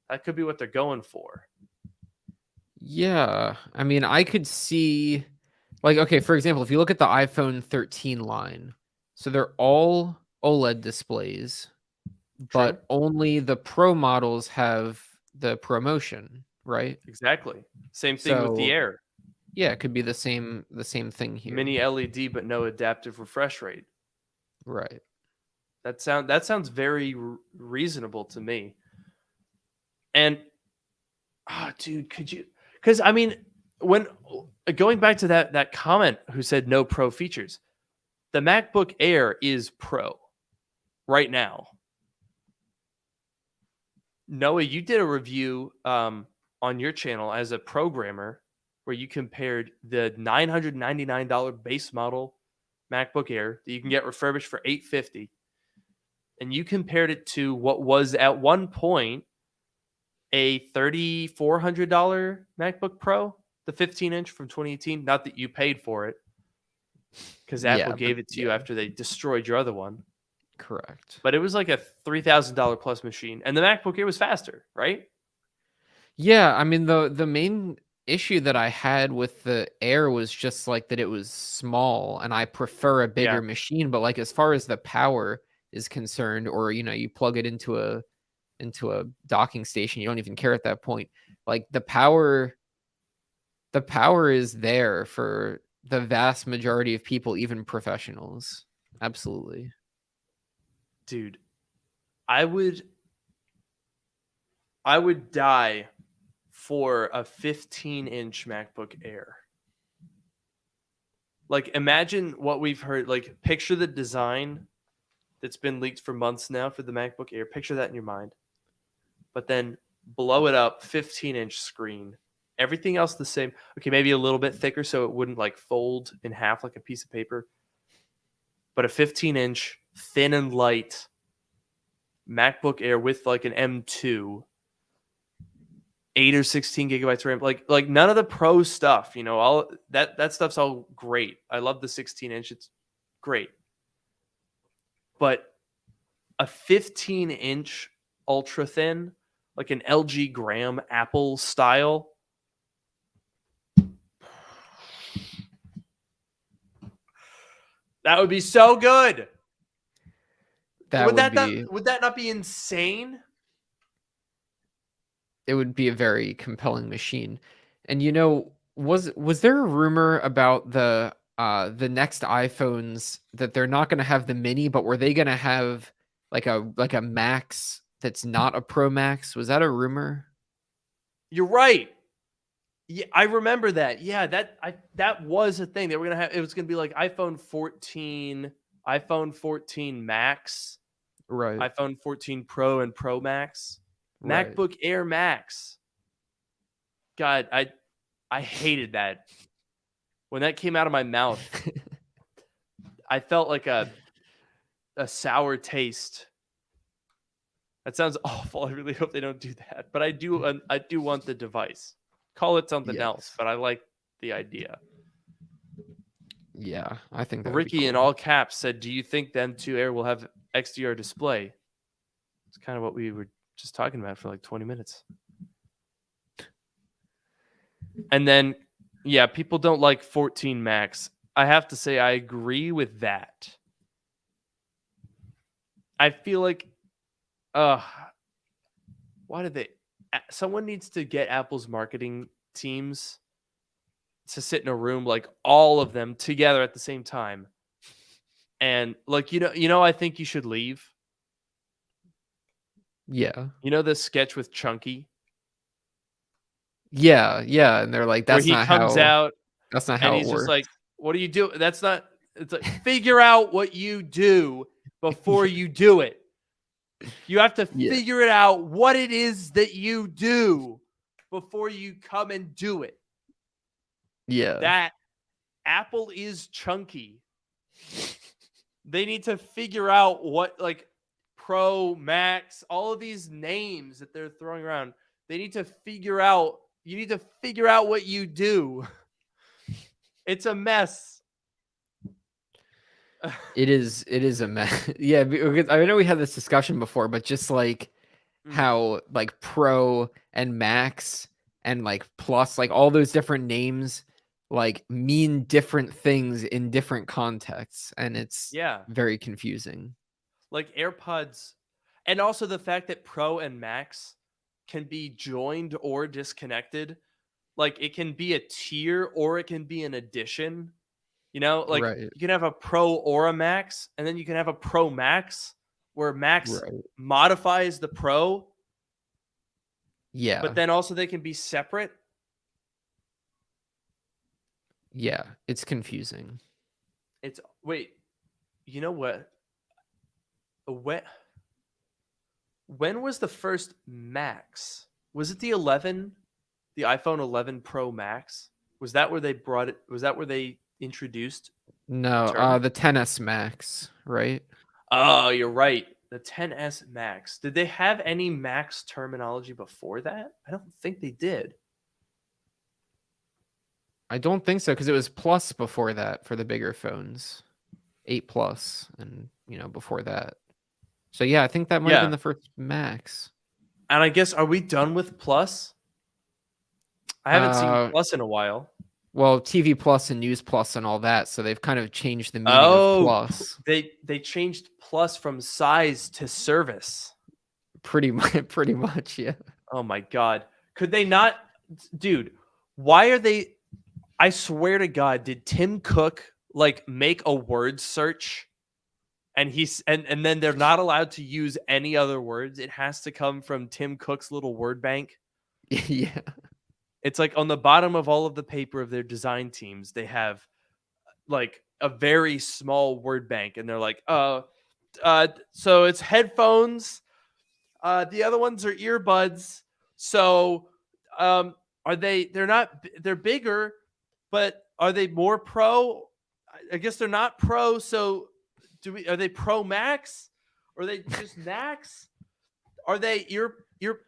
That could be what they're going for. Yeah, I mean, I could see, like, okay, for example, if you look at the iPhone 13 line, so they're all OLED displays, but only the Pro models have the ProMotion, right? Exactly. Same thing with the So Air. yeah, it could be the same thing here. Mini LED, but no adaptive refresh rate. Right. That sounds very reasonable to me. And dude, could you? Because I mean, when going back to that comment who said no Pro features, the MacBook Air is Pro right now. Noah, you did a review on your channel as a programmer where you compared the $999 base model MacBook Air that you can get refurbished for $850, and you compared it to what was at one point a $3,400 MacBook Pro, the 15-inch from 2018. Not that you paid for it, because Apple gave it to you after they destroyed your other one. Correct. But it was like a $3,000 plus machine, and the MacBook Air was faster, right? Yeah, I mean the main issue that I had with the Air was just like that it was small, and I prefer a bigger machine. But like as far as the power is concerned, or you plug it into a docking station, you don't even care at that point. Like the power is there for the vast majority of people, even professionals. Absolutely. Dude, I would die for a 15-inch MacBook Air. Like imagine what we've heard, like picture the design that's been leaked for months now for the MacBook Air. Picture that in your mind. But then blow it up, 15-inch screen. Everything else the same. Okay, maybe a little bit thicker so it wouldn't like fold in half like a piece of paper. But a 15-inch, thin and light MacBook Air with like an M2, 8 or 16 gigabytes RAM. Like none of the Pro stuff, all that stuff's all great. I love the 16-inch. It's great. But a 15-inch ultra thin, like an LG Gram Apple style, that would be so good. Would that not be insane? It would be a very compelling machine. And was there a rumor about the next iPhones that they're not going to have the mini, but were they going to have like a Max that's not a Pro Max? Was that a rumor? You're right. Yeah, I remember that. Yeah, that was a thing. They were gonna have. It was gonna be like iPhone 14, iPhone 14 Max, right? iPhone 14 Pro and Pro Max, right. MacBook Air Max. God, I hated that. When that came out of my mouth, I felt like a sour taste. That sounds awful. I really hope they don't do that. But I do want the device. Call it something else, but I like the idea. Yeah, I think that Ricky would be cool. in all caps said, "Do you think the M2 Air will have XDR display. It's kind of what we were just talking about for like 20 minutes. And then, yeah, people don't like 14 max. I have to say, I agree with that. I feel like, why did they? Someone needs to get Apple's marketing teams to sit in a room, like all of them together at the same time, and like I think you should leave. Yeah. You know the sketch with Chunky Yeah, yeah, and they're like, where he comes out that's not and how it he's just works. like, "What do you do?" That's not. It's like figure out what you do before you do it. You have to Yeah. figure it out what it is that you do before you come and do it. Yeah. That Apple is Chunky. They need to figure out what, like, Pro, Max, all of these names that they're throwing around. They need to figure out. You need to figure out what you do. It's a mess. It is a mess. Yeah, because I know we had this discussion before, but just like how like Pro and Max and like Plus, like all those different names like mean different things in different contexts, and it's Yeah. very confusing. Like AirPods, and also the fact that Pro and Max can be joined or disconnected. Like it can be a tier or it can be an addition. Like Right. you can have a Pro or a Max, and then you can have a Pro Max where Max Right. modifies the Pro, Yeah. but then also they can be separate. Yeah. It's confusing. It's wait, you know what? When when was the first Max? Was it the 11? The iPhone 11 Pro Max? Was that where they brought it? Was that where they introduced the No, term? the 10s Max, right? Oh, you're right. The 10s Max. Did they have any Max terminology before that? I don't think they did. I don't think so because it was Plus before that for the bigger phones, 8 Plus, and before that. So yeah, I think that might have been Yeah. the first Max. And I guess, are we done with Plus? I haven't seen Uh, Plus in a while. well, TV Plus and News Plus and all that, so they've kind of changed the meaning of Oh, Plus. they changed Plus from size to service. Pretty much, pretty much, yeah. Oh my God. Could they not, dude, why are they, I swear to God, did Tim Cook like make a word search and and then they're not allowed to use any other words? It has to come from Tim Cook's little word bank. Yeah. It's like on the bottom of all of the paper of their design teams, they have like a very small word bank and they're like, so it's headphones. The other ones are earbuds. So, are they're bigger, but are they more pro? I guess they're not pro. So are they Pro Max? Or are they just Max? Are they your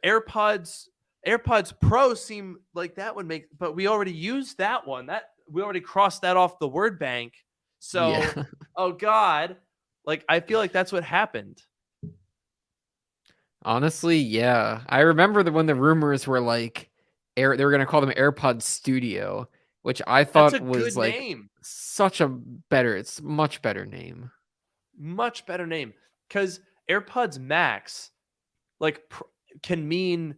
AirPods? AirPods Pro seem like that would make, but we already used that one. That we already crossed that off the word bank. So, Yeah. oh God, like I feel like that's what happened. Honestly, yeah. I remember when the rumors were like they were gonna call them AirPods Studio, which I That's a thought was good like name. it's much better name. Much better name, because AirPods Max like can mean,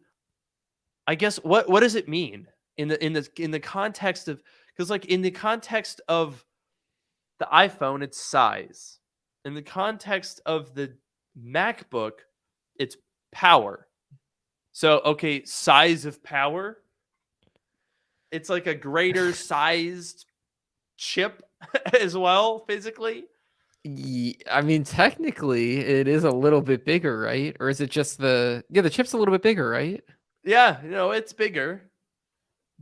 I guess, what does it mean in the context of, because like in the context of the iPhone it's size, in the context of the MacBook it's power. So okay, size of power, it's like a greater sized chip as well physically. I mean, technically, it is a little bit bigger, right? Or is it just the chip's a little bit bigger, right? Yeah, it's bigger,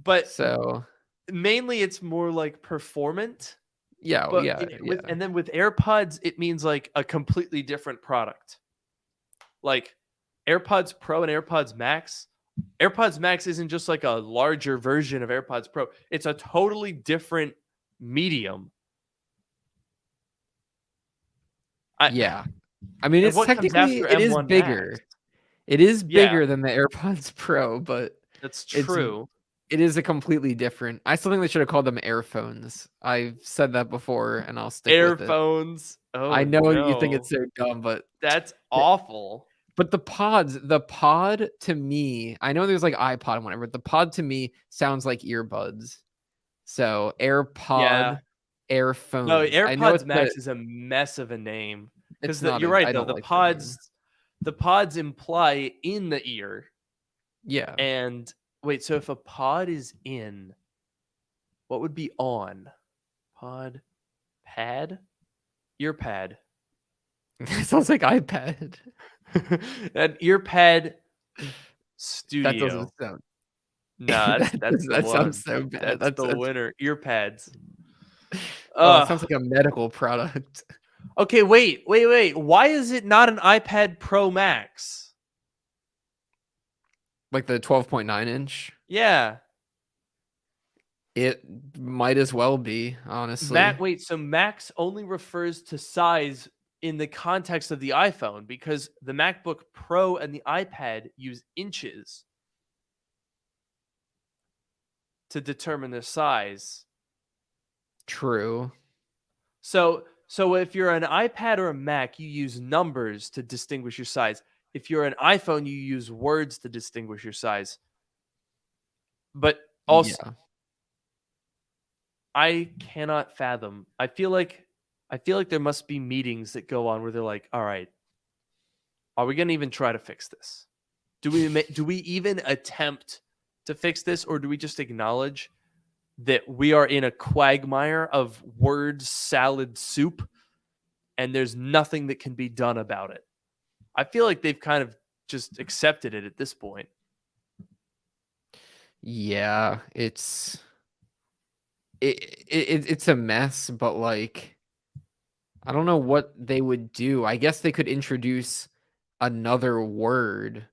but So mainly it's more like performant. yeah, But yeah, yeah, and then with AirPods, it means like a completely different product. Like AirPods Pro and AirPods Max. AirPods Max isn't just like a larger version of AirPods Pro. It's a totally different medium. I yeah. I mean, And it's what comes technically after it is M1 Max? bigger. It is Yeah, bigger than the AirPods Pro, but that's it's true. it is a completely different. I still think they should have called them Airphones. I've said that before, and I'll stick with it. Airphones. I Oh know you think it's no. so dumb, That's awful. but the pod to me, I know there's like iPod and whatever. The pod to me sounds like earbuds. So Yeah. AirPod, No, Airphones. I know AirPods it's the Max is a mess of a name because it's not you're a. right I though. don't like the name. The pods imply in the ear. Yeah, And wait, so if a pod is in, what would be on? Pod, pad, ear pad. it sounds like iPad. An ear pad That doesn't studio. sound. No, that's the That sounds one. so bad. That's the That's winner. Ear pads. oh, it sounds Ugh. like a medical product. Okay, wait. Why is it not an iPad Pro Max? Like the 12.9 inch. Yeah. It might as well be, honestly. So Max only refers to size in the context of the iPhone because the MacBook Pro and the iPad use inches to determine their size. True. So if you're an iPad or a Mac, you use numbers to distinguish your size. If you're an iPhone, you use words to distinguish your size. But also, Yeah. I cannot fathom. I feel like there must be meetings that go on where they're like, "All right, are we going to even try to fix this? Do we even attempt to fix this, or do we just acknowledge that we are in a quagmire of word salad soup and there's nothing that can be done about it?" I feel like they've kind of just accepted it at this point. Yeah, it's a mess, but like I don't know what they would do. I guess they could introduce another word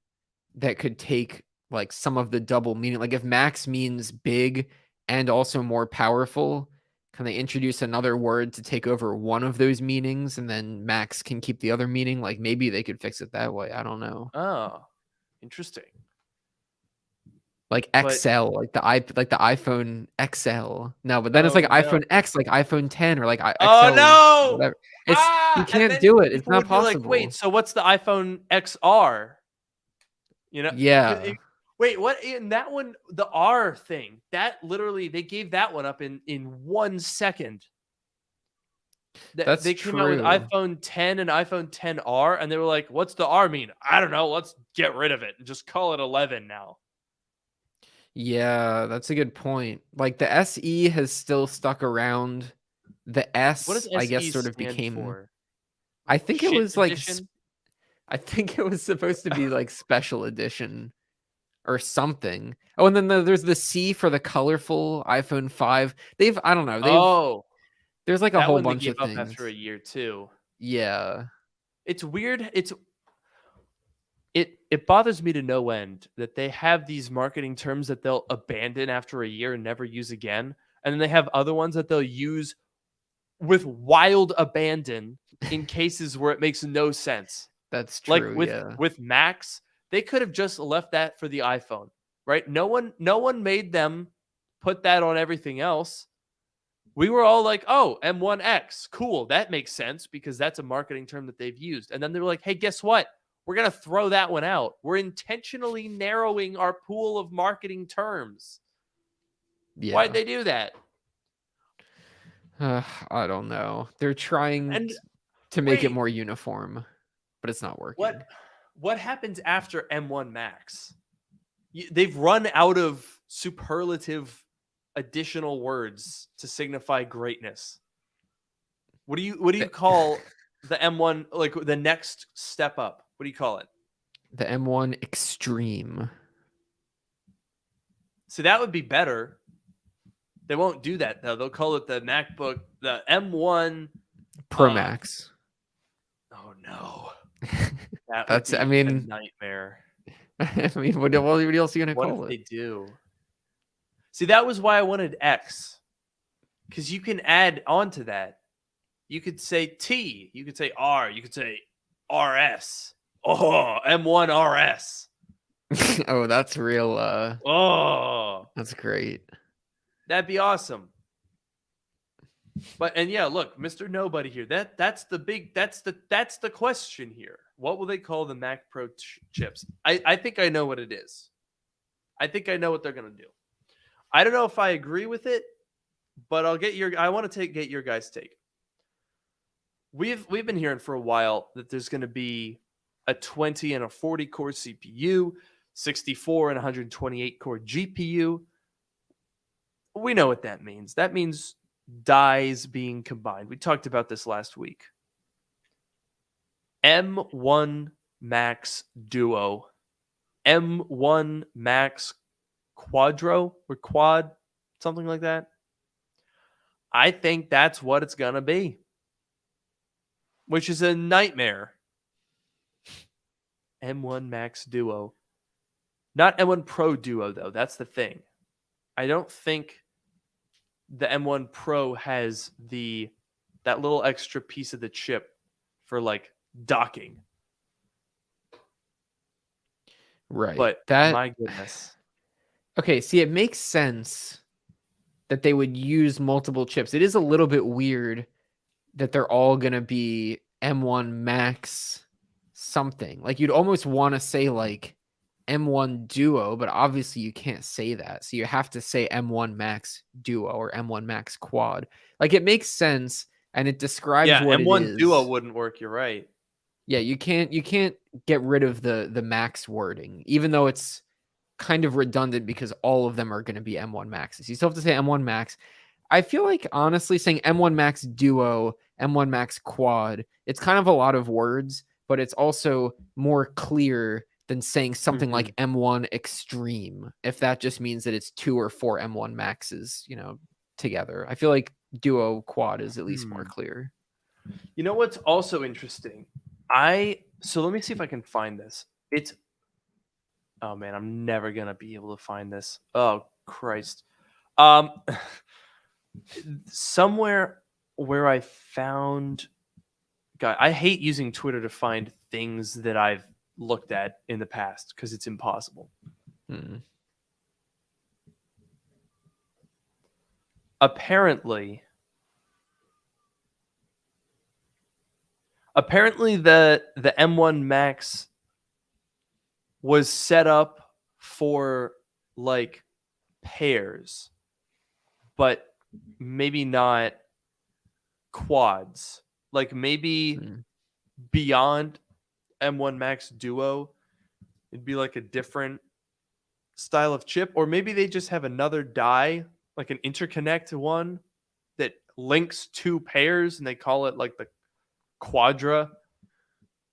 that could take like some of the double meaning. Like if max means big and also more powerful, can they introduce another word to take over one of those meanings and then max can keep the other meaning? Like maybe they could fix it that way. I don't know. Oh, interesting. Like But XL, like the iPhone XL. No, but then it's like oh no. iPhone X, like iPhone 10 or like Oh XL no. whatever. It's you And can't then do it. It's people not would be like, "Wait, possible. so what's the iPhone XR?" You know, Yeah. wait, what in that one, the R thing, that literally they gave that one up in 1 second. That That's they came out with true. iPhone 10 and iPhone 10R and they were like, "What's the R mean?" I don't know. Let's get rid of it and just call it 11 now. Yeah, that's a good point. Like the SE has still stuck around. The What does S, I guess, SE sort of stand became. for? I think it Shit was like edition? I think it was supposed to be like special edition or something. Oh, and then there's the C for the colorful iPhone 5. I don't know. Oh, There's like a that whole one they bunch gave of up after a things. year too. Yeah. It's weird. It bothers me to no end that they have these marketing terms that they'll abandon after a year and never use again. And then they have other ones that they'll use with wild abandon in cases where it makes no sense. That's Like true. Yeah. with Max, they could have just left that for the iPhone, right? No one made them put that on everything else. We were all like, "Oh, M1X, cool. That makes sense because that's a marketing term that they've used." And then they were like, "Hey, guess what? We're going to throw that one out. We're intentionally narrowing our pool of marketing terms." Why'd Yeah. they do that? I don't know. They're trying And to make it wait, more uniform, but it's not what working. what happens after M1 Max? They've run out of superlative additional words to signify greatness. What do you call the M1, like the next step up? What do you call it? The M1 Extreme. So that would be better. They won't do that though. They'll call it the MacBook, the M1 Pro Max. Oh no. That would That's, I be a mean, nightmare. I mean, what else are you gonna What if call they it? do? See, that was why I wanted X. Because you can add on to that. You could say T, you could say R, you could say RS. Oh, M1 RS. Oh, that's real. Oh, That's great. that'd be awesome. But and yeah, look, Mr. Nobody here. That's the question here. What will they call the Mac Pro chips? I think I know what it is. I think I know what they're gonna do. I don't know if I agree with it, but I want to get your guys' take. We've been hearing for a while that there's going to be a 20 and a 40 core CPU, 64 and 128 core GPU. We know what that means. That means dies being combined. We talked about this last week. M1 Max Duo, M1 Max Quadro or Quad, something like that. I think that's what it's going to be, which is a nightmare. M1 Max Duo. Not M1 Pro Duo, though. That's the thing. I don't think the M1 Pro has that little extra piece of the chip for like docking. Right. But That my goodness. okay, see, it makes sense that they would use multiple chips. It is a little bit weird that they're all going to be M1 Max something. Like you'd almost want to say like M1 Duo, but obviously you can't say that. So you have to say M1 Max Duo or M1 Max Quad. Like it makes sense and it describes Yeah, what it M1 is. Duo wouldn't work. You're right. Yeah, you can't get rid of the Max wording, even though it's kind of redundant because all of them are going to be M1 Maxes. You still have to say M1 Max. I feel like honestly saying M1 Max Duo, M1 Max Quad, it's kind of a lot of words, but it's also more clear than saying something like M1 Extreme, if that just means that it's 2 or 4 M1 Maxes, together. I feel like Duo Quad is at least more clear. You know what's also interesting? So let me see if I can find this. Oh man, I'm never gonna be able to find this. Oh Christ. Somewhere where I found God, I hate using Twitter to find things that I've looked at in the past because it's impossible. Apparently the M1 Max was set up for like pairs, but maybe not quads. Like maybe beyond M1 Max Duo, it'd be like a different style of chip, or maybe they just have another die, like an interconnect one that links two pairs, and they call it like the Quadra.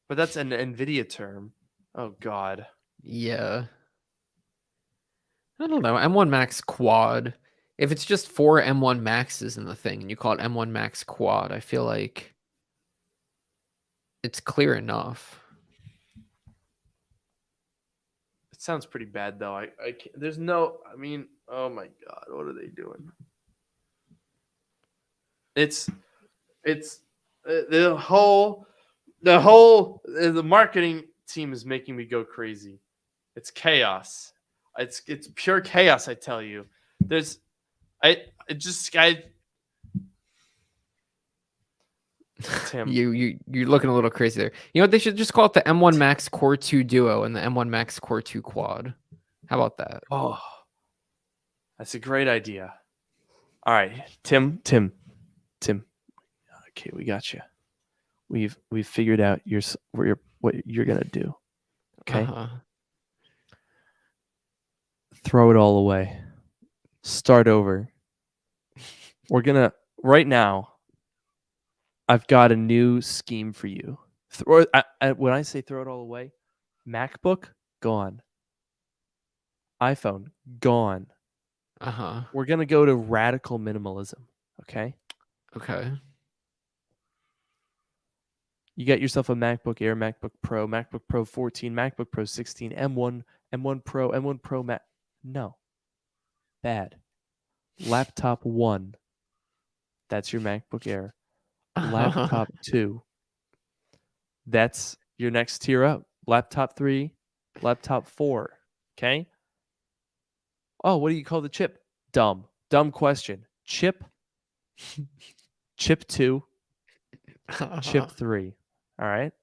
But that's an NVIDIA term. Oh God. Yeah. I don't know. M1 Max Quad. If it's just 4 M1 Maxes in the thing and you call it M1 Max Quad, I feel like it's clear enough. It sounds pretty bad though. I can't, there's no. I mean, oh my God, what are they doing? It's the marketing team is making me go crazy. It's chaos. It's pure chaos. I tell you. Tim. You're looking a little crazy there. You know what? They should just call it the M1 Max Core 2 Duo and the M1 Max Core 2 Quad. How about that? Oh, that's a great idea. All right, Tim. Okay, we got you. We've figured out what you're gonna do. Okay. Throw it all away. Start over. We're gonna right now. I've got a new scheme for you. When I say throw it all away, MacBook gone. iPhone gone. We're gonna go to radical minimalism. Okay. Okay. You get yourself a MacBook Air, MacBook Pro, MacBook Pro 14, MacBook Pro 16, M1, M1 Pro, M1 Pro Mac. No. Bad. Laptop 1. That's your MacBook Air. Laptop 2. That's Your next tier up. Laptop 3, laptop 4. Okay? Oh, what do you call the chip? Dumb. Dumb question. Chip 2, chip 3. All right?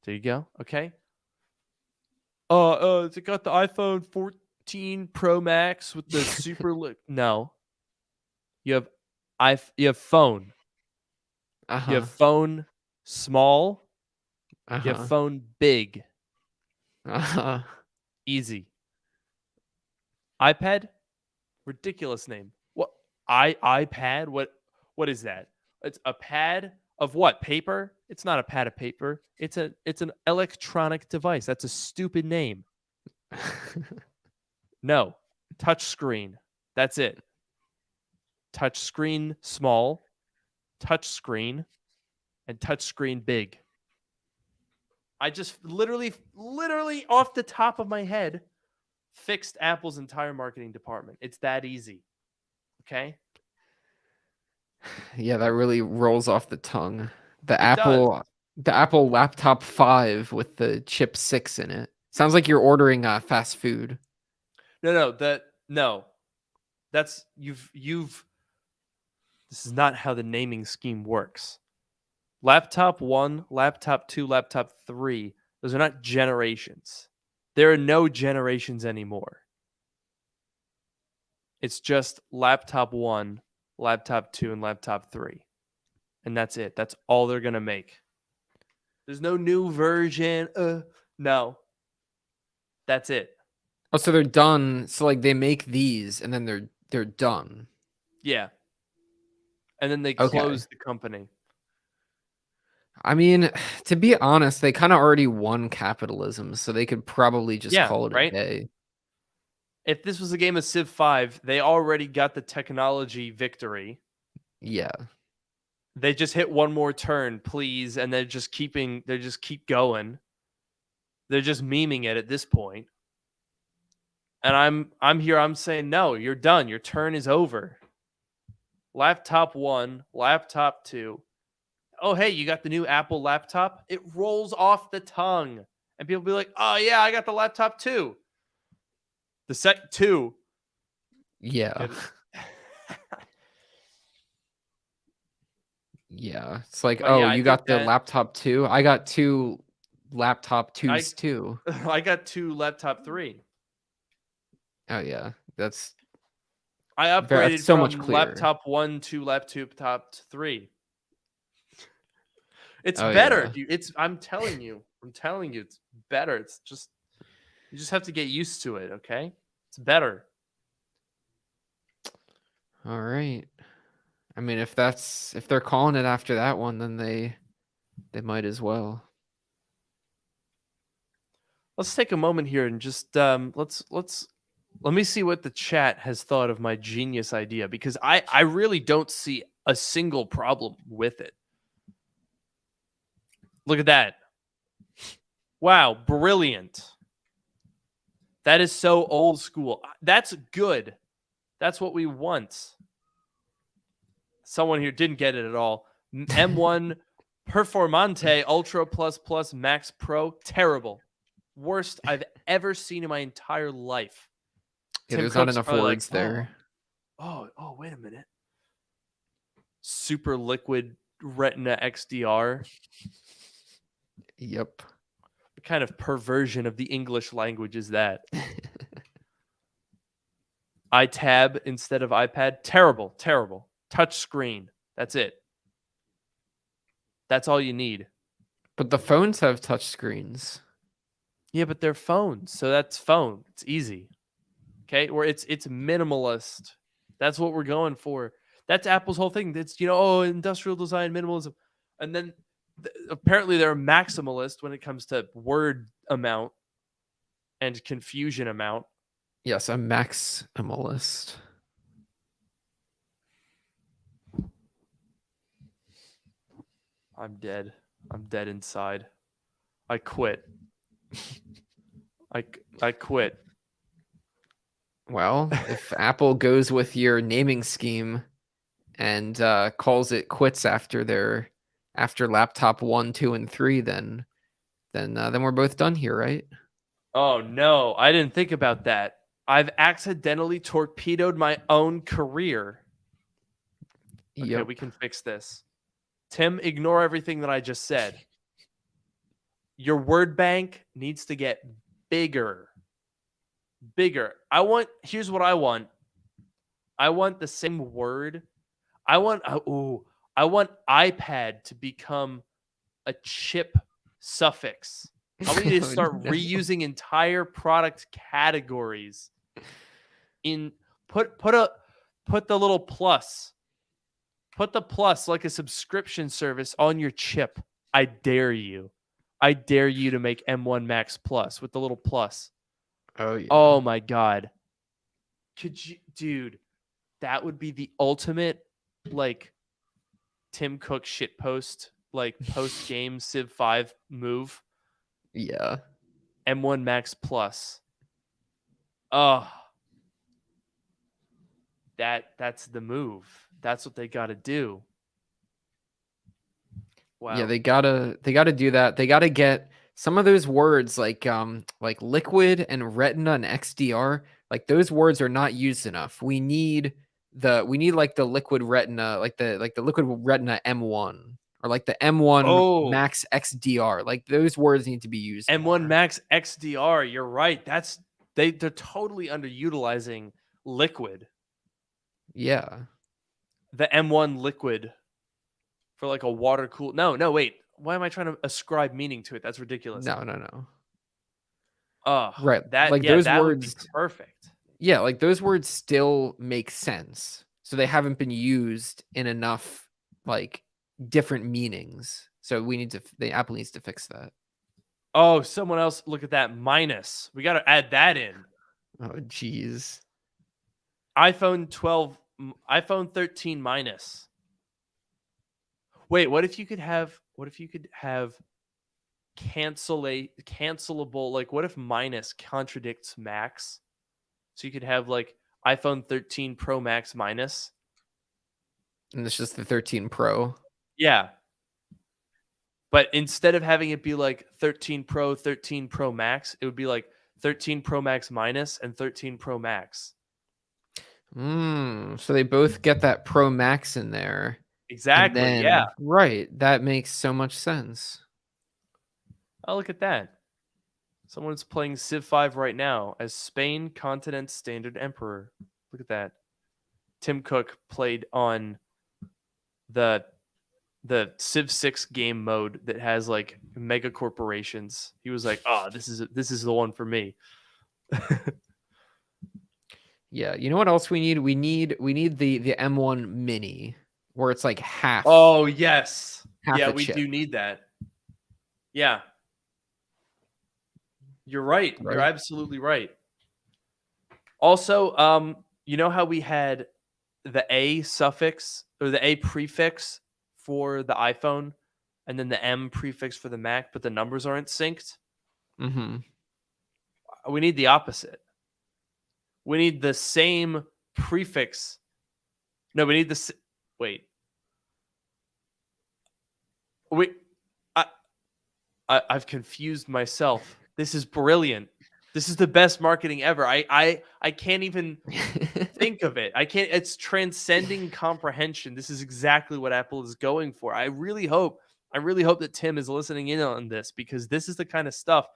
There you go. Okay? It got the iPhone 14 Pro Max with the super no. You have you have phone. You have phone small. You have phone big. Easy. iPad, ridiculous name. What iPad? What is that? It's a pad of what? Paper? It's not a pad of paper. It's an electronic device. That's a stupid name. No. Touch screen. That's it. Touch screen small, touch screen, and touch screen big. I just literally off the top of my head fixed Apple's entire marketing department. It's that easy. Okay? Yeah, that really rolls off the tongue. The It does. Apple Laptop 5 with the chip 6 in it. Sounds like you're ordering fast food. No. That's you've this is not how the naming scheme works. Laptop 1, laptop 2, laptop 3, those are not generations. There are no generations anymore. It's just laptop 1, laptop 2, and laptop 3. And that's it. That's all they're going to make. There's no new version. No. That's it. Oh, so they're done. So like they make these and then they're done. Yeah. And then they close the company. I mean, to be honest, they kind of already won capitalism, so they could probably just call it a day. If this was a game of Civ 5, they already got the technology victory. Yeah. They just hit one more turn, please, and they just keep going. They're just memeing it at this point. And I'm saying no, you're done. Your turn is over. Laptop 1, laptop 2. Oh, hey, you got the new Apple laptop? It rolls off the tongue. And people be like, oh, yeah, I got the laptop too. The set 2. Yeah. Yeah. It's like, you got the laptop 2? I got 2 laptop 2s too. I got 2 laptop 3. Oh, yeah. I upgraded so from much clearer. laptop 1 to laptop 3. It's better, dude. I'm telling you, it's better. It's just you just have to get used to it, okay? It's better. All right. I mean, if they're calling it after that one, then they might as well. Let's take a moment here and just let me see what the chat has thought of my genius idea, because I really don't see a single problem with it. Look at that. Wow, brilliant. That is so old school. That's good. That's what we want. Someone here didn't get it at all. M1 Performante Ultra Plus Plus Max Pro. Terrible. Worst I've ever seen in my entire life. Yeah, there's not enough words there. Oh, wait a minute. Super liquid Retina XDR. Yep. What kind of perversion of the English language is that? iTab instead of iPad. Terrible. Touch screen. That's it. That's all you need. But the phones have touch screens. Yeah, but they're phones. So that's phone. It's easy. Okay? Or it's minimalist. That's what we're going for. That's Apple's whole thing. It's, industrial design, minimalism. And then apparently they're maximalist when it comes to word amount and confusion amount. Yes, a maximalist. I'm dead. I'm dead inside. I quit. I quit. Well, if Apple goes with your naming scheme and calls it quits after laptop 1, 2, and 3, then then we're both done here, right? Oh no, I didn't think about that. I've accidentally torpedoed my own career. Okay, Yep. we can fix this. Tim, ignore everything that I just said. Your word bank needs to get bigger. Bigger. Here's what I want. I want the same word. I want iPad to become a chip suffix. I want you to Oh, start no. reusing entire product categories. Put the little plus. Put the plus like a subscription service on your chip. I dare you. I dare you to make M1 Max Plus with the little plus. Oh yeah. Oh my god. Could you, dude, that would be the ultimate like Tim Cook shit post, like post game Civ 5 move. Yeah. M1 Max Plus. Oh, that's the move. That's what they got to do. Wow. Yeah, they gotta do that. They gotta get some of those words like liquid and retina and XDR. Like those words are not used enough. We need like the liquid retina, like the liquid retina M1 or like the M1 Oh, Max XDR. Like those words need to be used M1 more. Max XDR. You're right. They're totally underutilizing liquid. Yeah. The M1 liquid for like a water cool. No, wait. Why am I trying to ascribe meaning to it? That's ridiculous. No. Oh, Right. that Like those that would be words. perfect. Yeah, like those words still make sense. So they haven't been used in enough like different meanings. So the Apple needs to fix that. Oh, someone else look at that minus. We got to add that in. Oh geez. iPhone 12, iPhone 13 minus. Wait, what if you could have cancelable, like what if minus contradicts max? So you could have like iPhone 13 Pro Max minus. And it's just the 13 Pro. Yeah. But instead of having it be like 13 Pro, 13 Pro Max, it would be like 13 Pro Max minus and 13 Pro Max. So they both get that Pro Max in there. Exactly. And then, yeah. right. That makes so much sense. Oh, look at that. Someone's playing Civ 5 right now as Spain Continent Standard Emperor. Look at that. Tim Cook played on the Civ 6 game mode that has like mega corporations. He was like, "Oh, this is the one for me." Yeah. You know what else we need? We need the M1 Mini where it's like half. Oh, yes. Half Yeah, a we chip. do need that. Yeah. You're right. You're Right. absolutely right. Also, you know how we had the A suffix or the A prefix for the iPhone and then the M prefix for the Mac, but the numbers aren't synced? Mm-hmm. We need the opposite. We need the same prefix. No, we need the wait. I've confused myself. This is brilliant. This is the best marketing ever. I can't even think of it. I can't. It's transcending comprehension. This is exactly what Apple is going for. I really hope that Tim is listening in on this because this is the kind of stuff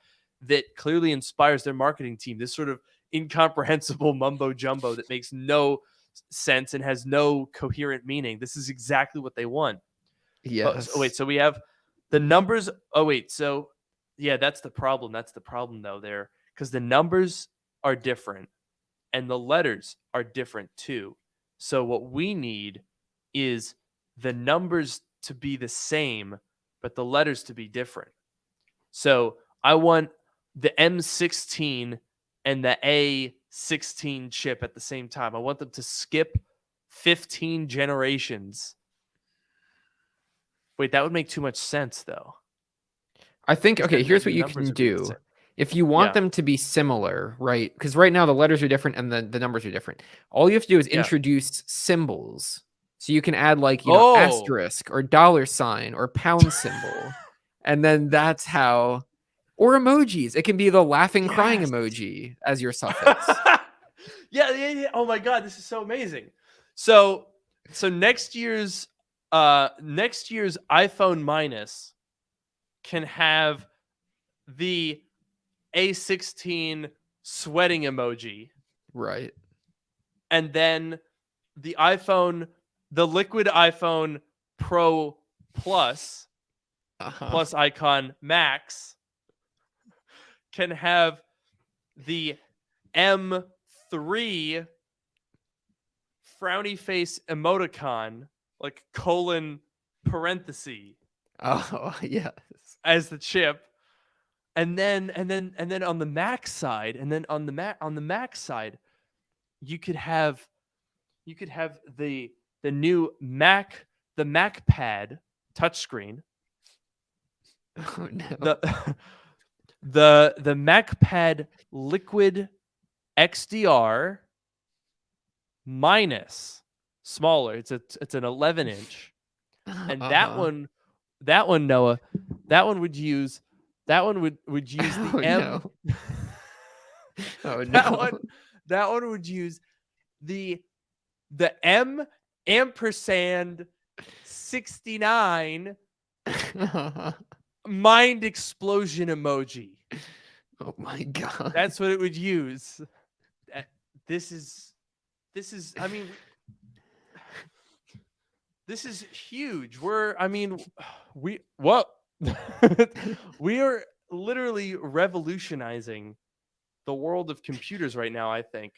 that clearly inspires their marketing team. This sort of incomprehensible mumbo jumbo that makes no sense and has no coherent meaning. This is exactly what they want. Yes. Oh, wait, so we have the numbers. Oh, wait. So, yeah, that's the problem. That's the problem, though, there, because the numbers are different and the letters are different, too. So, what we need is the numbers to be the same, but the letters to be different. So, I want the M16 and the A16 chip at the same time. I want them to skip 15 generations. Wait, that would make too much sense, though. I think, okay, here's The what you numbers can would be the do. same. If you want Yeah. them to be similar, right? Because right now the letters are different and the numbers are different. All you have to do is Yeah. introduce symbols. So you can add like, Oh. asterisk or dollar sign or pound symbol. And then that's how Or emojis. It can be the laughing, crying Yes. emoji as your suffix. Yeah. Oh my god, this is so amazing. So next year's iPhone minus can have the A16 sweating emoji, Right. and then the liquid iPhone Pro Plus plus icon Max can have the M3 frowny face emoticon, like colon parenthesis, Oh, yes. as the chip. And then on the Mac side, you could have the new the MacPad touchscreen, Oh, no. the MacPad liquid XDR minus, smaller. It's an 11-inch, and that one, Noah, that one would use the Oh, M. no. Oh, that no. one would use the M ampersand 69 mind explosion emoji. Oh my god. That's what it would use. This is I mean, this is huge. We are literally revolutionizing the world of computers right now, I think.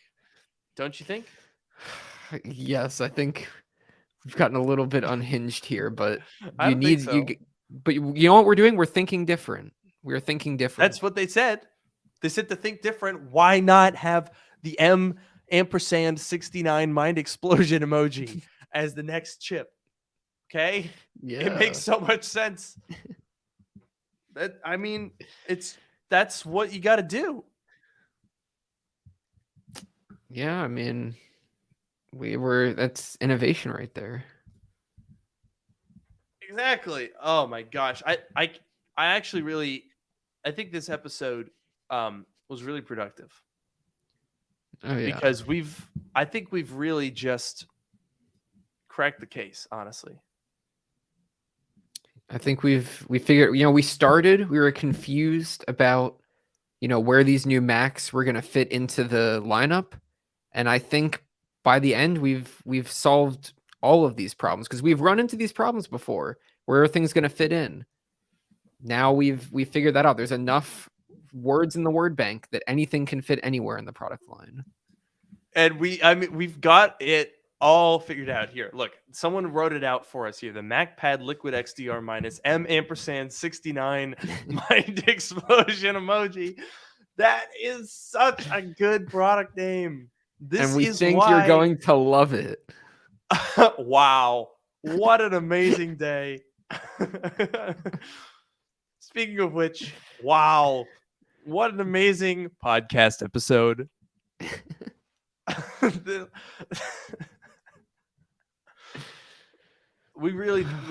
Don't you think? Yes, I think we've gotten a little bit unhinged here, but I don't think so. but you know what we're doing? We're thinking different. We're thinking different. That's what they said. They said to think different. Why not have the M ampersand 69 mind explosion emoji as the next chip? Okay? Yeah. It makes so much sense. That's what you got to do. Yeah, I mean, that's innovation right there. Exactly. Oh my gosh. I actually really, I think this episode was really productive. Oh yeah. Because I think we've really just cracked the case, honestly. I think we figured, we were confused about, where these new Macs were going to fit into the lineup. And I think by the end, we've solved all of these problems, because we've run into these problems before. Where are things going to fit in? Now we've figured that out. There's enough words in the word bank that anything can fit anywhere in the product line. And we've got it all figured out here. Look, someone wrote it out for us here. The MacPad Liquid XDR minus M ampersand 69 mind explosion emoji. That is such a good product name. And we think you're going to love it. Wow. What an amazing day. Speaking of which, wow. What an amazing podcast episode.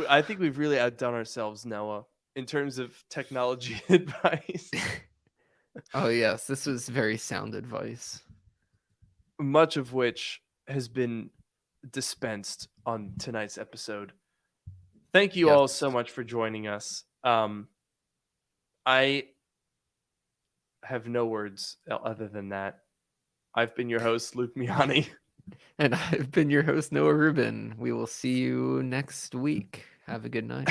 I think we've really outdone ourselves, Noah, in terms of technology advice. Oh yes, this was very sound advice. Much of which has been dispensed on tonight's episode. Thank you all so much for joining us. I have no words other than that. I've been your host, Luke Miani. And I've been your host, Noah Rubin. We will see you next week. Have a good night.